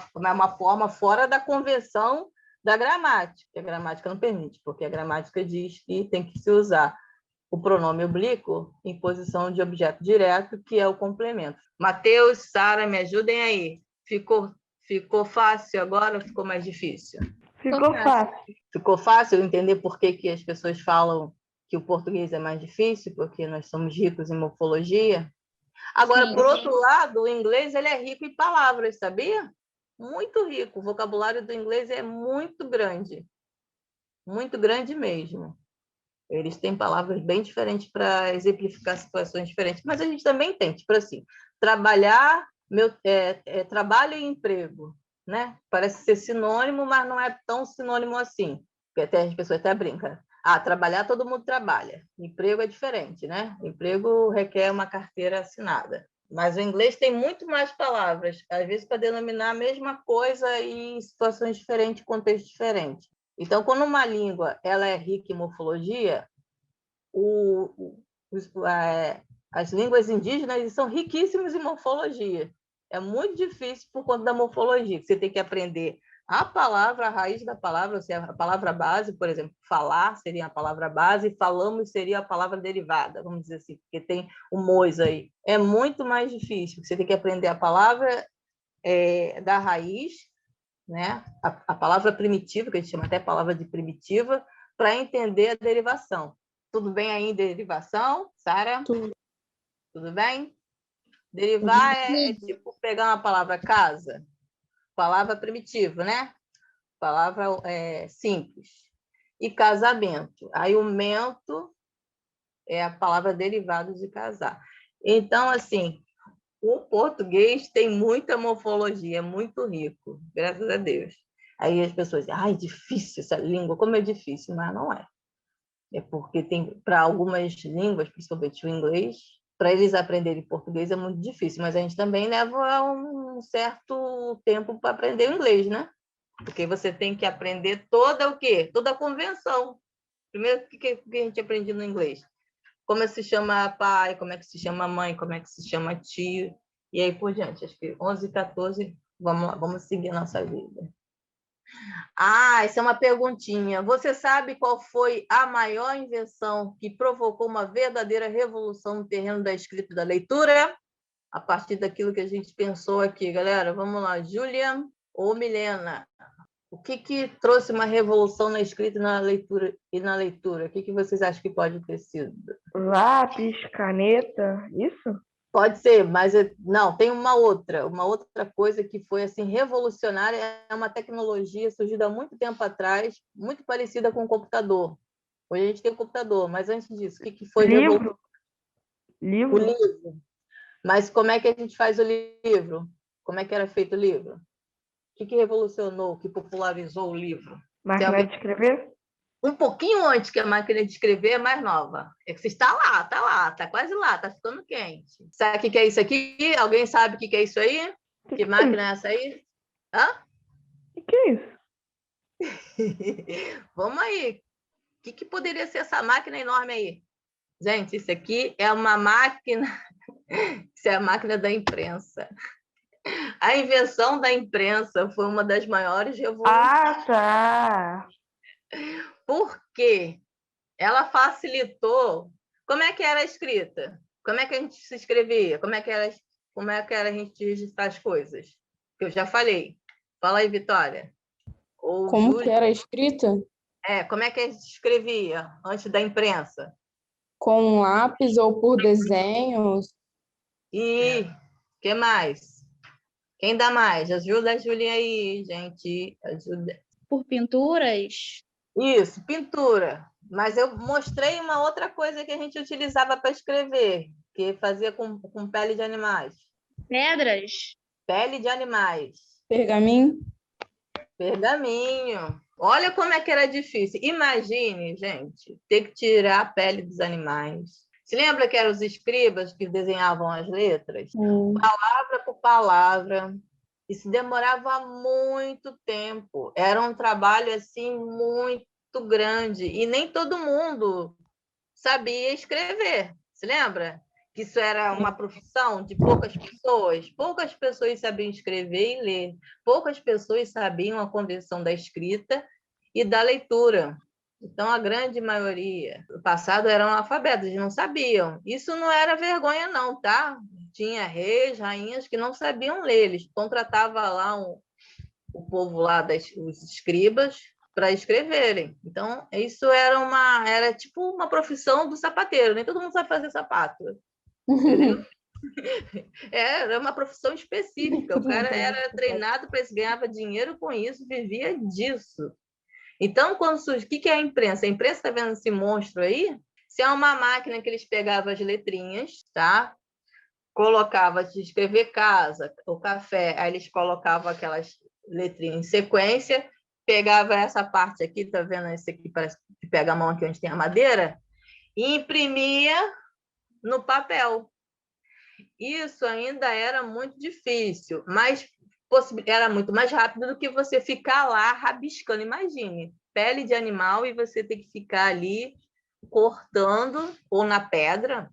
forma fora da convenção da gramática. A gramática não permite, porque a gramática diz que tem que se usar o pronome oblíquo em posição de objeto direto, que é o complemento. Mateus, Sara, me ajudem aí. Ficou fácil agora ou ficou mais difícil? Ficou fácil. Ficou fácil entender por que as pessoas falam que o português é mais difícil, porque nós somos ricos em morfologia? Agora, por outro lado, o inglês ele é rico em palavras, sabia? Muito rico. O vocabulário do inglês é muito grande mesmo. Eles têm palavras bem diferentes para exemplificar situações diferentes, mas a gente também tem, tipo assim, trabalhar, trabalho e emprego, né? Parece ser sinônimo, mas não é tão sinônimo assim, porque até as pessoas até brincam. Trabalhar, todo mundo trabalha. Emprego é diferente, né? Emprego requer uma carteira assinada. Mas o inglês tem muito mais palavras, às vezes para denominar a mesma coisa em situações diferentes, contextos diferentes. Então, quando uma língua ela é rica em morfologia, as línguas indígenas são riquíssimas em morfologia. É muito difícil por conta da morfologia, que você tem que aprender a palavra, a raiz da palavra, ou seja, a palavra base, por exemplo, falar seria a palavra base, e falamos seria a palavra derivada, vamos dizer assim, porque tem o mois aí. É muito mais difícil, você tem que aprender a palavra da raiz, né? A palavra primitiva, que a gente chama até palavra de primitiva, para entender a derivação. Tudo bem aí em derivação, Sara? Tudo bem? Derivar é tipo pegar uma palavra casa, palavra primitiva, né? Palavra simples. E casamento. Aí o mento é a palavra derivada de casar. Então, assim, o português tem muita morfologia, é muito rico, graças a Deus. Aí as pessoas dizem, difícil essa língua, como é difícil, mas não é. É porque tem, para algumas línguas, principalmente o inglês, para eles aprenderem português é muito difícil, mas a gente também leva um certo tempo para aprender o inglês, né? Porque você tem que aprender toda o quê? Toda a convenção. Primeiro, o que a gente aprende no inglês? Como se chama pai, como é que se chama mãe, como é que se chama tio, e aí por diante. Acho que 11 e 14, vamos lá, vamos seguir a nossa vida. Essa é uma perguntinha. Você sabe qual foi a maior invenção que provocou uma verdadeira revolução no terreno da escrita e da leitura? A partir daquilo que a gente pensou aqui, galera. Vamos lá, Júlia ou Milena? O que trouxe uma revolução na escrita e na leitura? O que vocês acham que pode ter sido? Lápis, caneta, isso? Pode ser, mas não, tem uma outra coisa que foi assim revolucionária, é uma tecnologia surgida há muito tempo atrás, muito parecida com o computador. Hoje a gente tem o computador, mas antes disso, o que foi Livro. O livro. Mas como é que a gente faz o livro? Como é que era feito o livro? O que revolucionou, que popularizou o livro? Máquina de escrever? Um pouquinho antes que a máquina de escrever é mais nova. É que você está lá, está quase lá, está ficando quente. Sabe o que é isso aqui? Alguém sabe o que é isso aí? Que máquina é essa aí? Hã? O que é isso? Vamos aí. O que poderia ser essa máquina enorme aí? Gente, isso aqui é uma máquina... Isso é a máquina da imprensa. A invenção da imprensa foi uma das maiores revoluções. Tá. Por quê? Ela facilitou. Como é que era a escrita? Como é que a gente se escrevia? Como é que era a gente registrar as coisas? Que eu já falei. Fala aí, Vitória. Como que era a escrita? Como é que a gente escrevia antes da imprensa? Com lápis ou por desenhos? E o que mais? Quem dá mais? Ajuda a Julinha aí, gente. Ajuda. Por pinturas? Isso, pintura. Mas eu mostrei uma outra coisa que a gente utilizava para escrever, que fazia com pele de animais. Pedras? Pele de animais. Pergaminho? Pergaminho. Olha como é que era difícil. Imagine, gente, ter que tirar a pele dos animais. Se lembra que eram os escribas que desenhavam as letras? Palavra por palavra. Isso demorava muito tempo. Era um trabalho assim muito grande e nem todo mundo sabia escrever. Se lembra? Que isso era uma profissão de poucas pessoas. Poucas pessoas sabiam escrever e ler. Poucas pessoas sabiam a convenção da escrita e da leitura. Então, a grande maioria do passado eram analfabetos, não sabiam. Isso não era vergonha, não, tá? Tinha reis, rainhas que não sabiam ler. Eles contratavam lá o povo lá, os escribas, para escreverem. Então, isso era tipo uma profissão do sapateiro. Nem todo mundo sabe fazer sapato. Entendeu? Era uma profissão específica. O cara era treinado para isso, ganhava dinheiro com isso, vivia disso. Então, quando surge, o que é a imprensa? A imprensa está vendo esse monstro aí? Se é uma máquina que eles pegavam as letrinhas, tá? Colocava de escrever casa, o café, aí eles colocavam aquelas letrinhas em sequência, pegava essa parte aqui, tá vendo? Esse aqui parece que pega a mão aqui onde tem a madeira, e imprimia no papel. Isso ainda era muito difícil, mas era muito mais rápido do que você ficar lá rabiscando. Imagine, pele de animal e você ter que ficar ali cortando ou na pedra,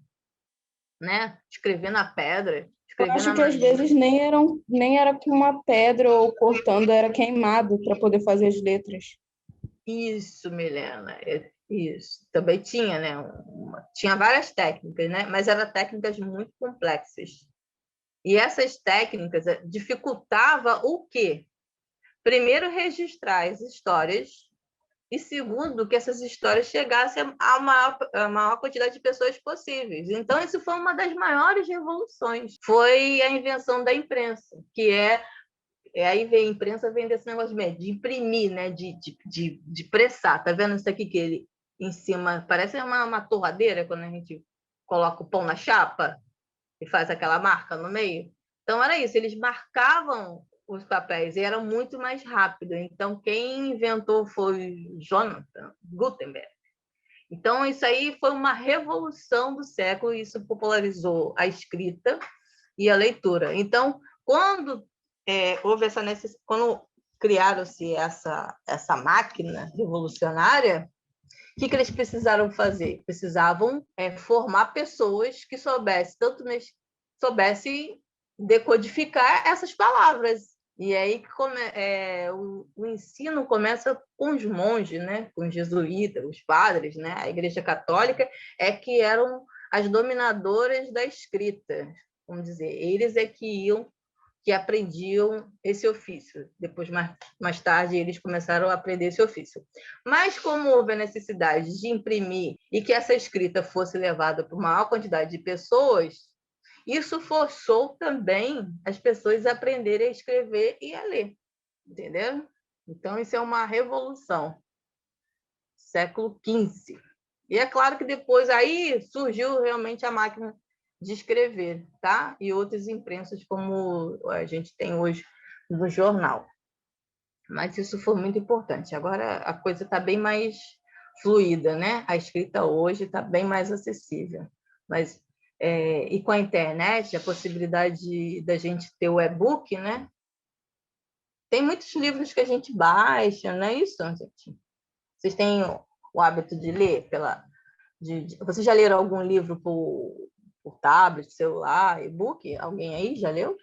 né? Escrever na pedra. Eu acho que às vezes nem era com uma pedra ou cortando, era queimado para poder fazer as letras. Isso, Milena. Isso. Também tinha, né? Tinha várias técnicas, né? Mas eram técnicas muito complexas. E essas técnicas dificultavam o quê? Primeiro, registrar as histórias e, segundo, que essas histórias chegassem a maior quantidade de pessoas possíveis. Então, isso foi uma das maiores revoluções. Foi a invenção da imprensa, que aí vem a imprensa, vem desse negócio de imprimir, né? de pressar. Tá vendo isso aqui que ele em cima parece uma torradeira quando a gente coloca o pão na chapa e faz aquela marca no meio? Então, era isso, eles marcavam os papéis e era muito mais rápido. Então, quem inventou foi Jonathan Gutenberg. Então, isso aí foi uma revolução do século e isso popularizou a escrita e a leitura. Então, quando houve essa necessidade, quando criaram-se essa máquina revolucionária, o que eles precisaram fazer? Precisavam formar pessoas que soubessem decodificar essas palavras. E aí que o ensino começa com os monges, né? Com os jesuítas, os padres, né? A Igreja Católica que eram as dominadoras da escrita, vamos dizer. Eles que aprendiam esse ofício. Depois, mais tarde, eles começaram a aprender esse ofício. Mas, como houve a necessidade de imprimir e que essa escrita fosse levada para uma maior quantidade de pessoas, isso forçou também as pessoas a aprenderem a escrever e a ler. Entendeu? Então, isso é uma revolução. Século XV. E é claro que depois aí surgiu realmente a máquina de escrever, tá? E outras imprensas como a gente tem hoje no jornal. Mas isso foi muito importante. Agora a coisa está bem mais fluida, né? A escrita hoje está bem mais acessível. Mas e com a internet, a possibilidade da gente ter o e-book, né? Tem muitos livros que a gente baixa, não é isso, gente? Vocês têm o hábito de ler vocês já leram algum livro por tablet, celular, e-book? Alguém aí já leu?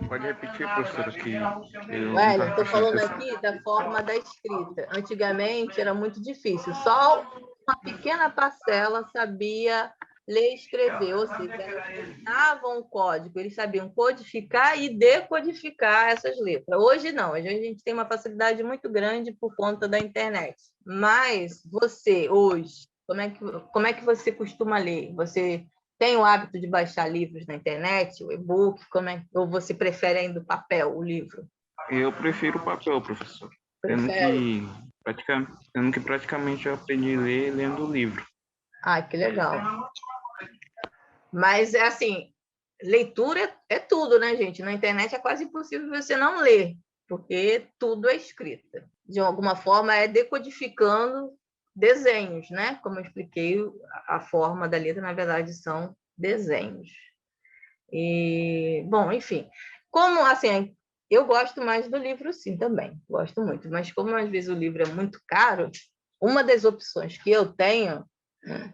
Pode repetir, professora, que eu estou falando aqui da forma da escrita. Antigamente era muito difícil, só uma pequena parcela sabia ler e escrever, ou seja, eles ensinavam o código, eles sabiam codificar e decodificar essas letras. Hoje não, hoje a gente tem uma facilidade muito grande por conta da internet. Mas você, hoje, como é que você costuma ler? Você tem o hábito de baixar livros na internet, o e-book? Ou você prefere ainda o papel, o livro? Eu prefiro o papel, professor. Sendo que praticamente eu aprendi a ler lendo o livro. Ah, que legal. Mas, assim, leitura é tudo, né, gente? Na internet é quase impossível você não ler, porque tudo é escrita. De alguma forma, é decodificando desenhos, né? Como eu expliquei, a forma da letra, na verdade, são desenhos. E, bom, enfim. Como, assim, eu gosto mais do livro, sim, também. Gosto muito. Mas como, às vezes, o livro é muito caro, uma das opções que eu tenho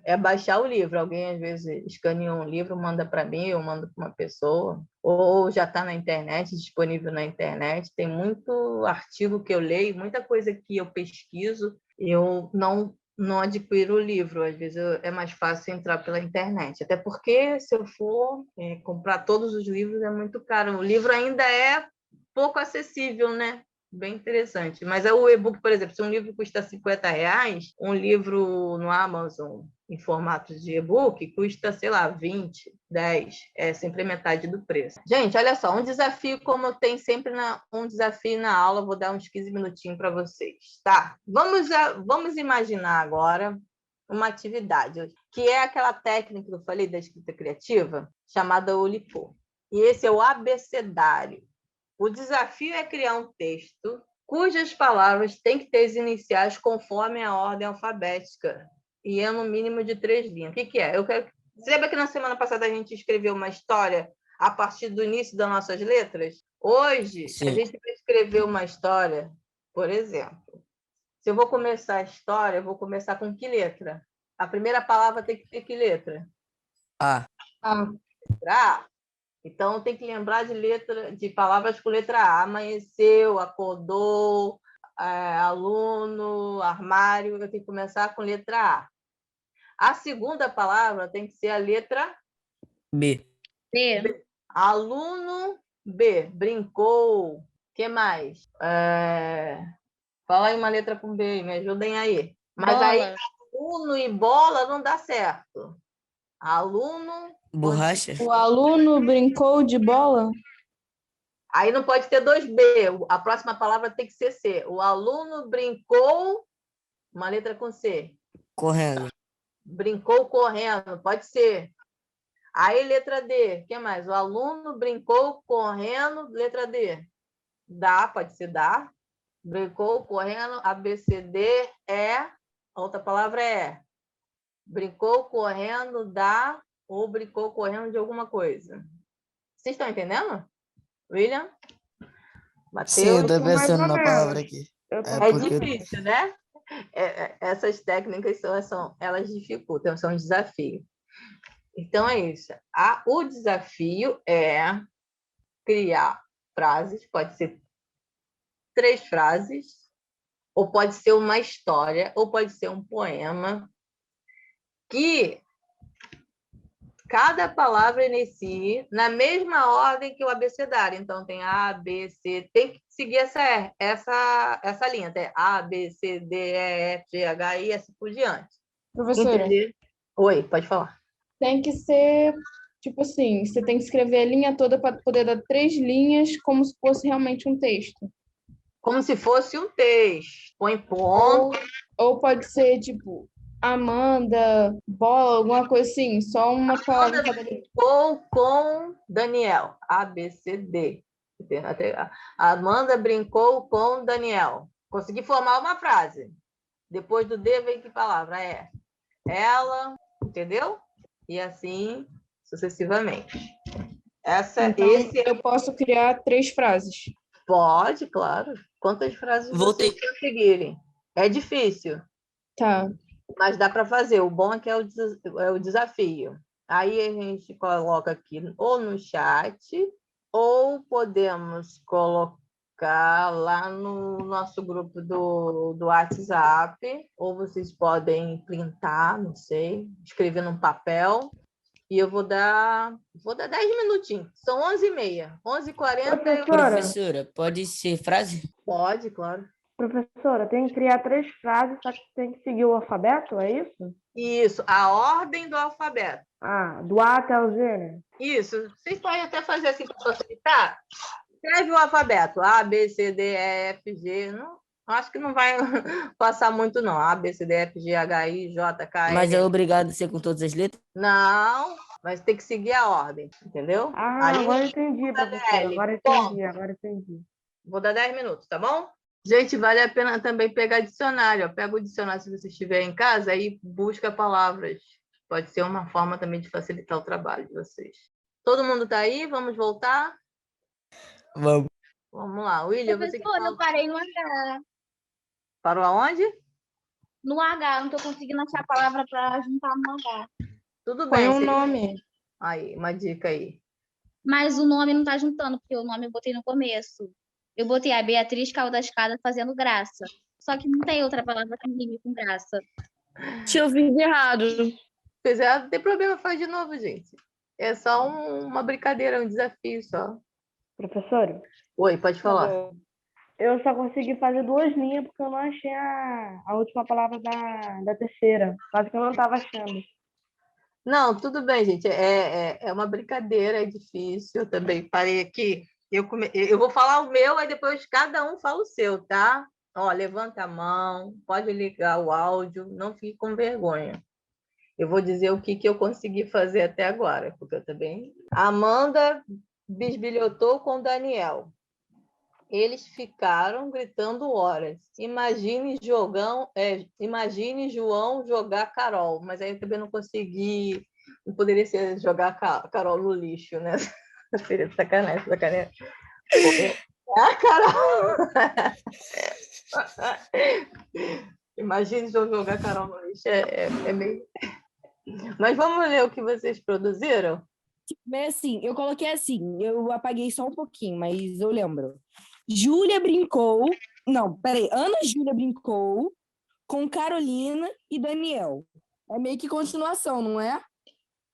é baixar o livro. Alguém, às vezes, escaneia um livro, manda para mim, eu mando para uma pessoa, ou já está na internet, disponível na internet. Tem muito artigo que eu leio, muita coisa que eu pesquiso, eu não adquiro o livro. Às vezes é mais fácil entrar pela internet. Até porque, se eu for comprar todos os livros, é muito caro. O livro ainda é pouco acessível, né? Bem interessante. Mas o e-book, por exemplo, se um livro custa R$50, um livro no Amazon em formato de e-book custa, sei lá, 20, 10, sempre metade do preço. Gente, olha só, um desafio, como eu tenho sempre um desafio na aula, vou dar uns 15 minutinhos para vocês, tá? Vamos imaginar agora uma atividade, que é aquela técnica que eu falei da escrita criativa, chamada Olipô. E esse é o abecedário. O desafio é criar um texto cujas palavras têm que ter as iniciais conforme a ordem alfabética e é no mínimo de 3 linhas. O que é? Você lembra que na semana passada a gente escreveu uma história a partir do início das nossas letras? Hoje, Sim. a gente vai escrever uma história, por exemplo. Se eu vou começar a história, eu vou começar com que letra? A primeira palavra tem que ter que letra? A. A. Então, tem que lembrar de palavras com letra A. Amanheceu, acordou, aluno, armário. Eu tenho que começar com letra A. A segunda palavra tem que ser a letra B. B. Aluno, B. Brincou. O que mais? Fala aí uma letra com B, me ajudem aí. Mas Bola. aí, aluno e bola não dá certo. Aluno... Borracha. O aluno brincou de bola? Aí não pode ter 2B. A próxima palavra tem que ser C. O aluno brincou... Uma letra com C. Correndo. Brincou correndo. Pode ser. Aí, letra D. O que mais? O aluno brincou correndo. Letra D. Dá, pode ser dá. Brincou correndo. A, B, C, D, E. A outra palavra é brincou correndo, dá, ou brincou correndo de alguma coisa. Vocês estão entendendo? William? Sim, eu Matheus? tô Mais pensando ou na palavra menos. aqui. Eu tô É É porque difícil, né? Essas técnicas elas dificultam, são um desafio. Então é isso. O desafio é criar frases, pode ser 3 frases, ou pode ser uma história, ou pode ser um poema, que cada palavra inicie na mesma ordem que o abecedário. Então, tem A, B, C, tem que seguir essa linha. Tem A, B, C, D, E, F, G, H, I, assim por diante. Professora, Entender? Oi, pode falar. tem que ser, tipo assim, você tem que escrever a linha toda para poder dar 3 linhas, como se fosse realmente um texto. Como se fosse um texto. Põe ponto. Ou pode ser, tipo, Amanda, bola, alguma coisa assim, só uma palavra em cada letra. Ou com Daniel. A, B, C, D. A Amanda brincou com Daniel. Consegui formar uma frase. Depois do D vem que palavra? É ela, entendeu? E assim sucessivamente. Então, eu posso criar 3 frases. Pode, claro. Quantas frases Voltei. vocês conseguirem. É difícil, Tá. mas dá para fazer. O bom é que é o desafio. Aí a gente coloca aqui ou no chat, ou podemos colocar lá no nosso grupo do WhatsApp, ou vocês podem printar, não sei, escrever num papel. E eu vou dar 10 minutinhos. São 11h30. 11h40. Professora, pode ser frase? Pode, claro. Professora, tem que criar 3 frases, só que tem que seguir o alfabeto, é isso? Isso, a ordem do alfabeto. Do A até o Z, né? Isso. Vocês podem até fazer assim para facilitar. Escreve o alfabeto. A, B, C, D, E, F, G. Não, acho que não vai passar muito, não. A, B, C, D, F, G, H, I, J, K, L. Mas é obrigado a ser com todas as letras? Não, mas tem que seguir a ordem, entendeu? Aí, Agora entendi, professora. Agora entendi. Vou dar 10 minutos, tá bom? Gente, vale a pena também pegar dicionário. Ó. Pega o dicionário se você estiver em casa e busca palavras. Pode ser uma forma também de facilitar o trabalho de vocês. Todo mundo está aí? Vamos voltar? Vamos. Vamos lá. William, você que Professora, eu parei no H. Parou aonde? No H, não estou conseguindo achar a palavra para juntar no H. Tudo Põe bem. um nome. Aí, uma dica aí. Mas o nome não está juntando, porque o nome eu botei no começo. Eu botei a Beatriz Calda-Escada fazendo graça. Só que não tem outra palavra que rime com graça. Se eu fiz errado. Pois é, não tem problema, faz de novo, gente. É só uma brincadeira, um desafio só. Professora? Oi, pode falar. Eu só consegui fazer 2 linhas porque eu não achei a última palavra da terceira. Quase que eu não estava achando. Não, tudo bem, gente. É uma brincadeira, é difícil. Eu também parei aqui. Eu vou falar o meu, aí depois cada um fala o seu, tá? Ó, levanta a mão, pode ligar o áudio, não fique com vergonha. Eu vou dizer o que eu consegui fazer até agora, porque eu também. Amanda bisbilhotou com Daniel. Eles ficaram gritando horas. Imagine João jogar Carol, mas aí eu também não consegui, não poderia ser jogar Carol no lixo, né? Sacanagem. Carol! Imagine João jogar Carol no lixo, é meio... Mas vamos ler o que vocês produziram? Mas assim, eu coloquei assim, eu apaguei só um pouquinho, mas eu lembro. Júlia brincou. Não, peraí. Ana Júlia brincou com Carolina e Daniel. É meio que continuação, não é?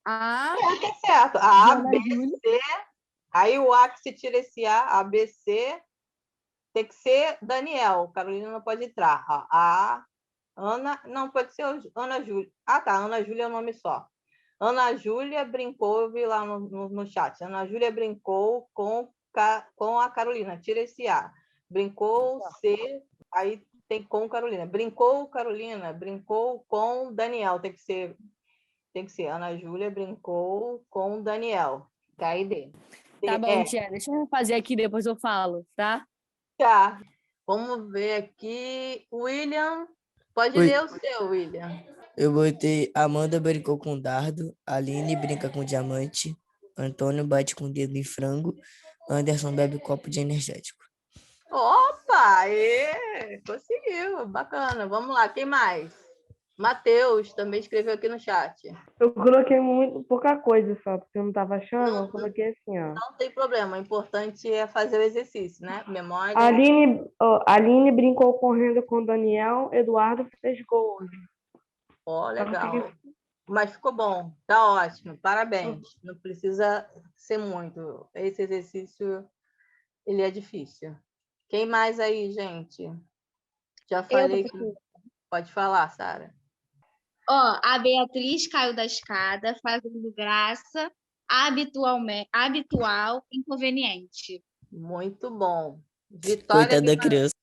Tá certo. A, Ana B, Júlia. C. Aí o A que se tira esse A, B, C, tem que ser Daniel. Carolina não pode entrar. A, Ana, não, pode ser Ana Júlia. Ah, tá. Ana Júlia é o nome só. Ana Júlia brincou, eu vi lá no chat. Ana Júlia brincou com a Carolina. Tira esse A. Brincou C, aí tem com Carolina. Brincou Carolina, brincou com Daniel. Tem que ser Ana Júlia brincou com Daniel. KD. Tá bom, tia. Deixa eu fazer aqui, depois eu falo, tá? Tá. Vamos ver aqui. William, pode ler o seu, William. Eu botei Amanda brincou com dardo, Aline brinca com diamante, Antônio bate com dedo em frango, Anderson bebe copo de energético. Opa! Conseguiu, bacana. Vamos lá, quem mais? Matheus também escreveu aqui no chat. Eu coloquei pouca coisa só, porque eu não estava achando, eu coloquei assim, ó. Não tem problema, o importante é fazer o exercício, né? Memória. Aline brincou correndo com o Daniel, Eduardo fez gol. Legal. Mas ficou bom, tá ótimo, parabéns. Não precisa ser muito. Esse exercício, ele é difícil. Quem mais aí, gente? Já falei que... Pode falar, Sara. A Beatriz caiu da escada fazendo graça, habitual, inconveniente. Muito bom. Vitória. Coitada da criança.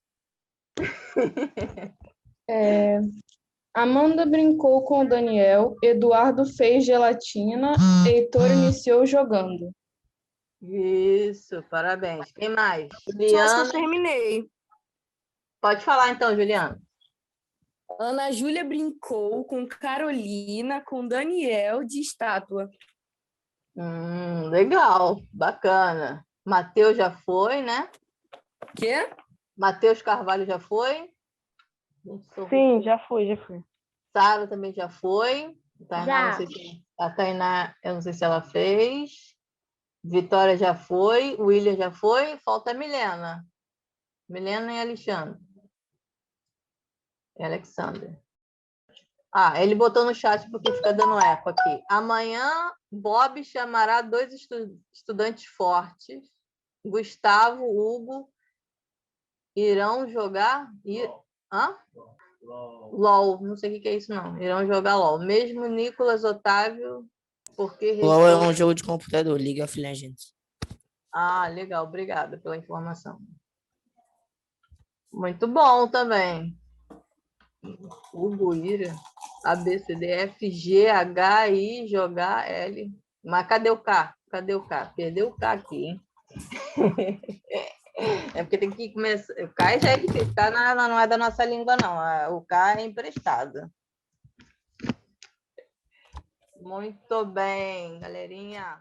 Amanda brincou com o Daniel, Eduardo fez gelatina, Heitor iniciou jogando. Isso, parabéns. Quem mais? Acho que eu terminei. Pode falar então, Juliana. Ana Júlia brincou com Carolina, com Daniel de estátua. Legal, bacana. Matheus já foi, né? Quê? Matheus Carvalho já foi? Sim, já foi. Sara também já foi. Já. A Tainá, eu não sei se ela fez. Vitória já foi. William já foi. Falta a Milena. Milena e Alexandre. Alexander. Ele botou no chat porque fica dando eco aqui. Amanhã, Bob chamará 2 estudantes fortes. Gustavo, Hugo, irão jogar... LOL. Não sei o que é isso, não. Irão jogar LOL. Mesmo Nicolas Otávio, porque... LOL é um jogo de computador, League of Legends. Legal. Obrigada pela informação. Muito bom também. Hugo, Ira, A, B, C, D, F, G, H, I, jogar, L. Mas cadê o K? Perdeu o K aqui, hein? É porque tem que começar... O K já é difícil. O K não é da nossa língua, não. O K é emprestado. Muito bem, galerinha.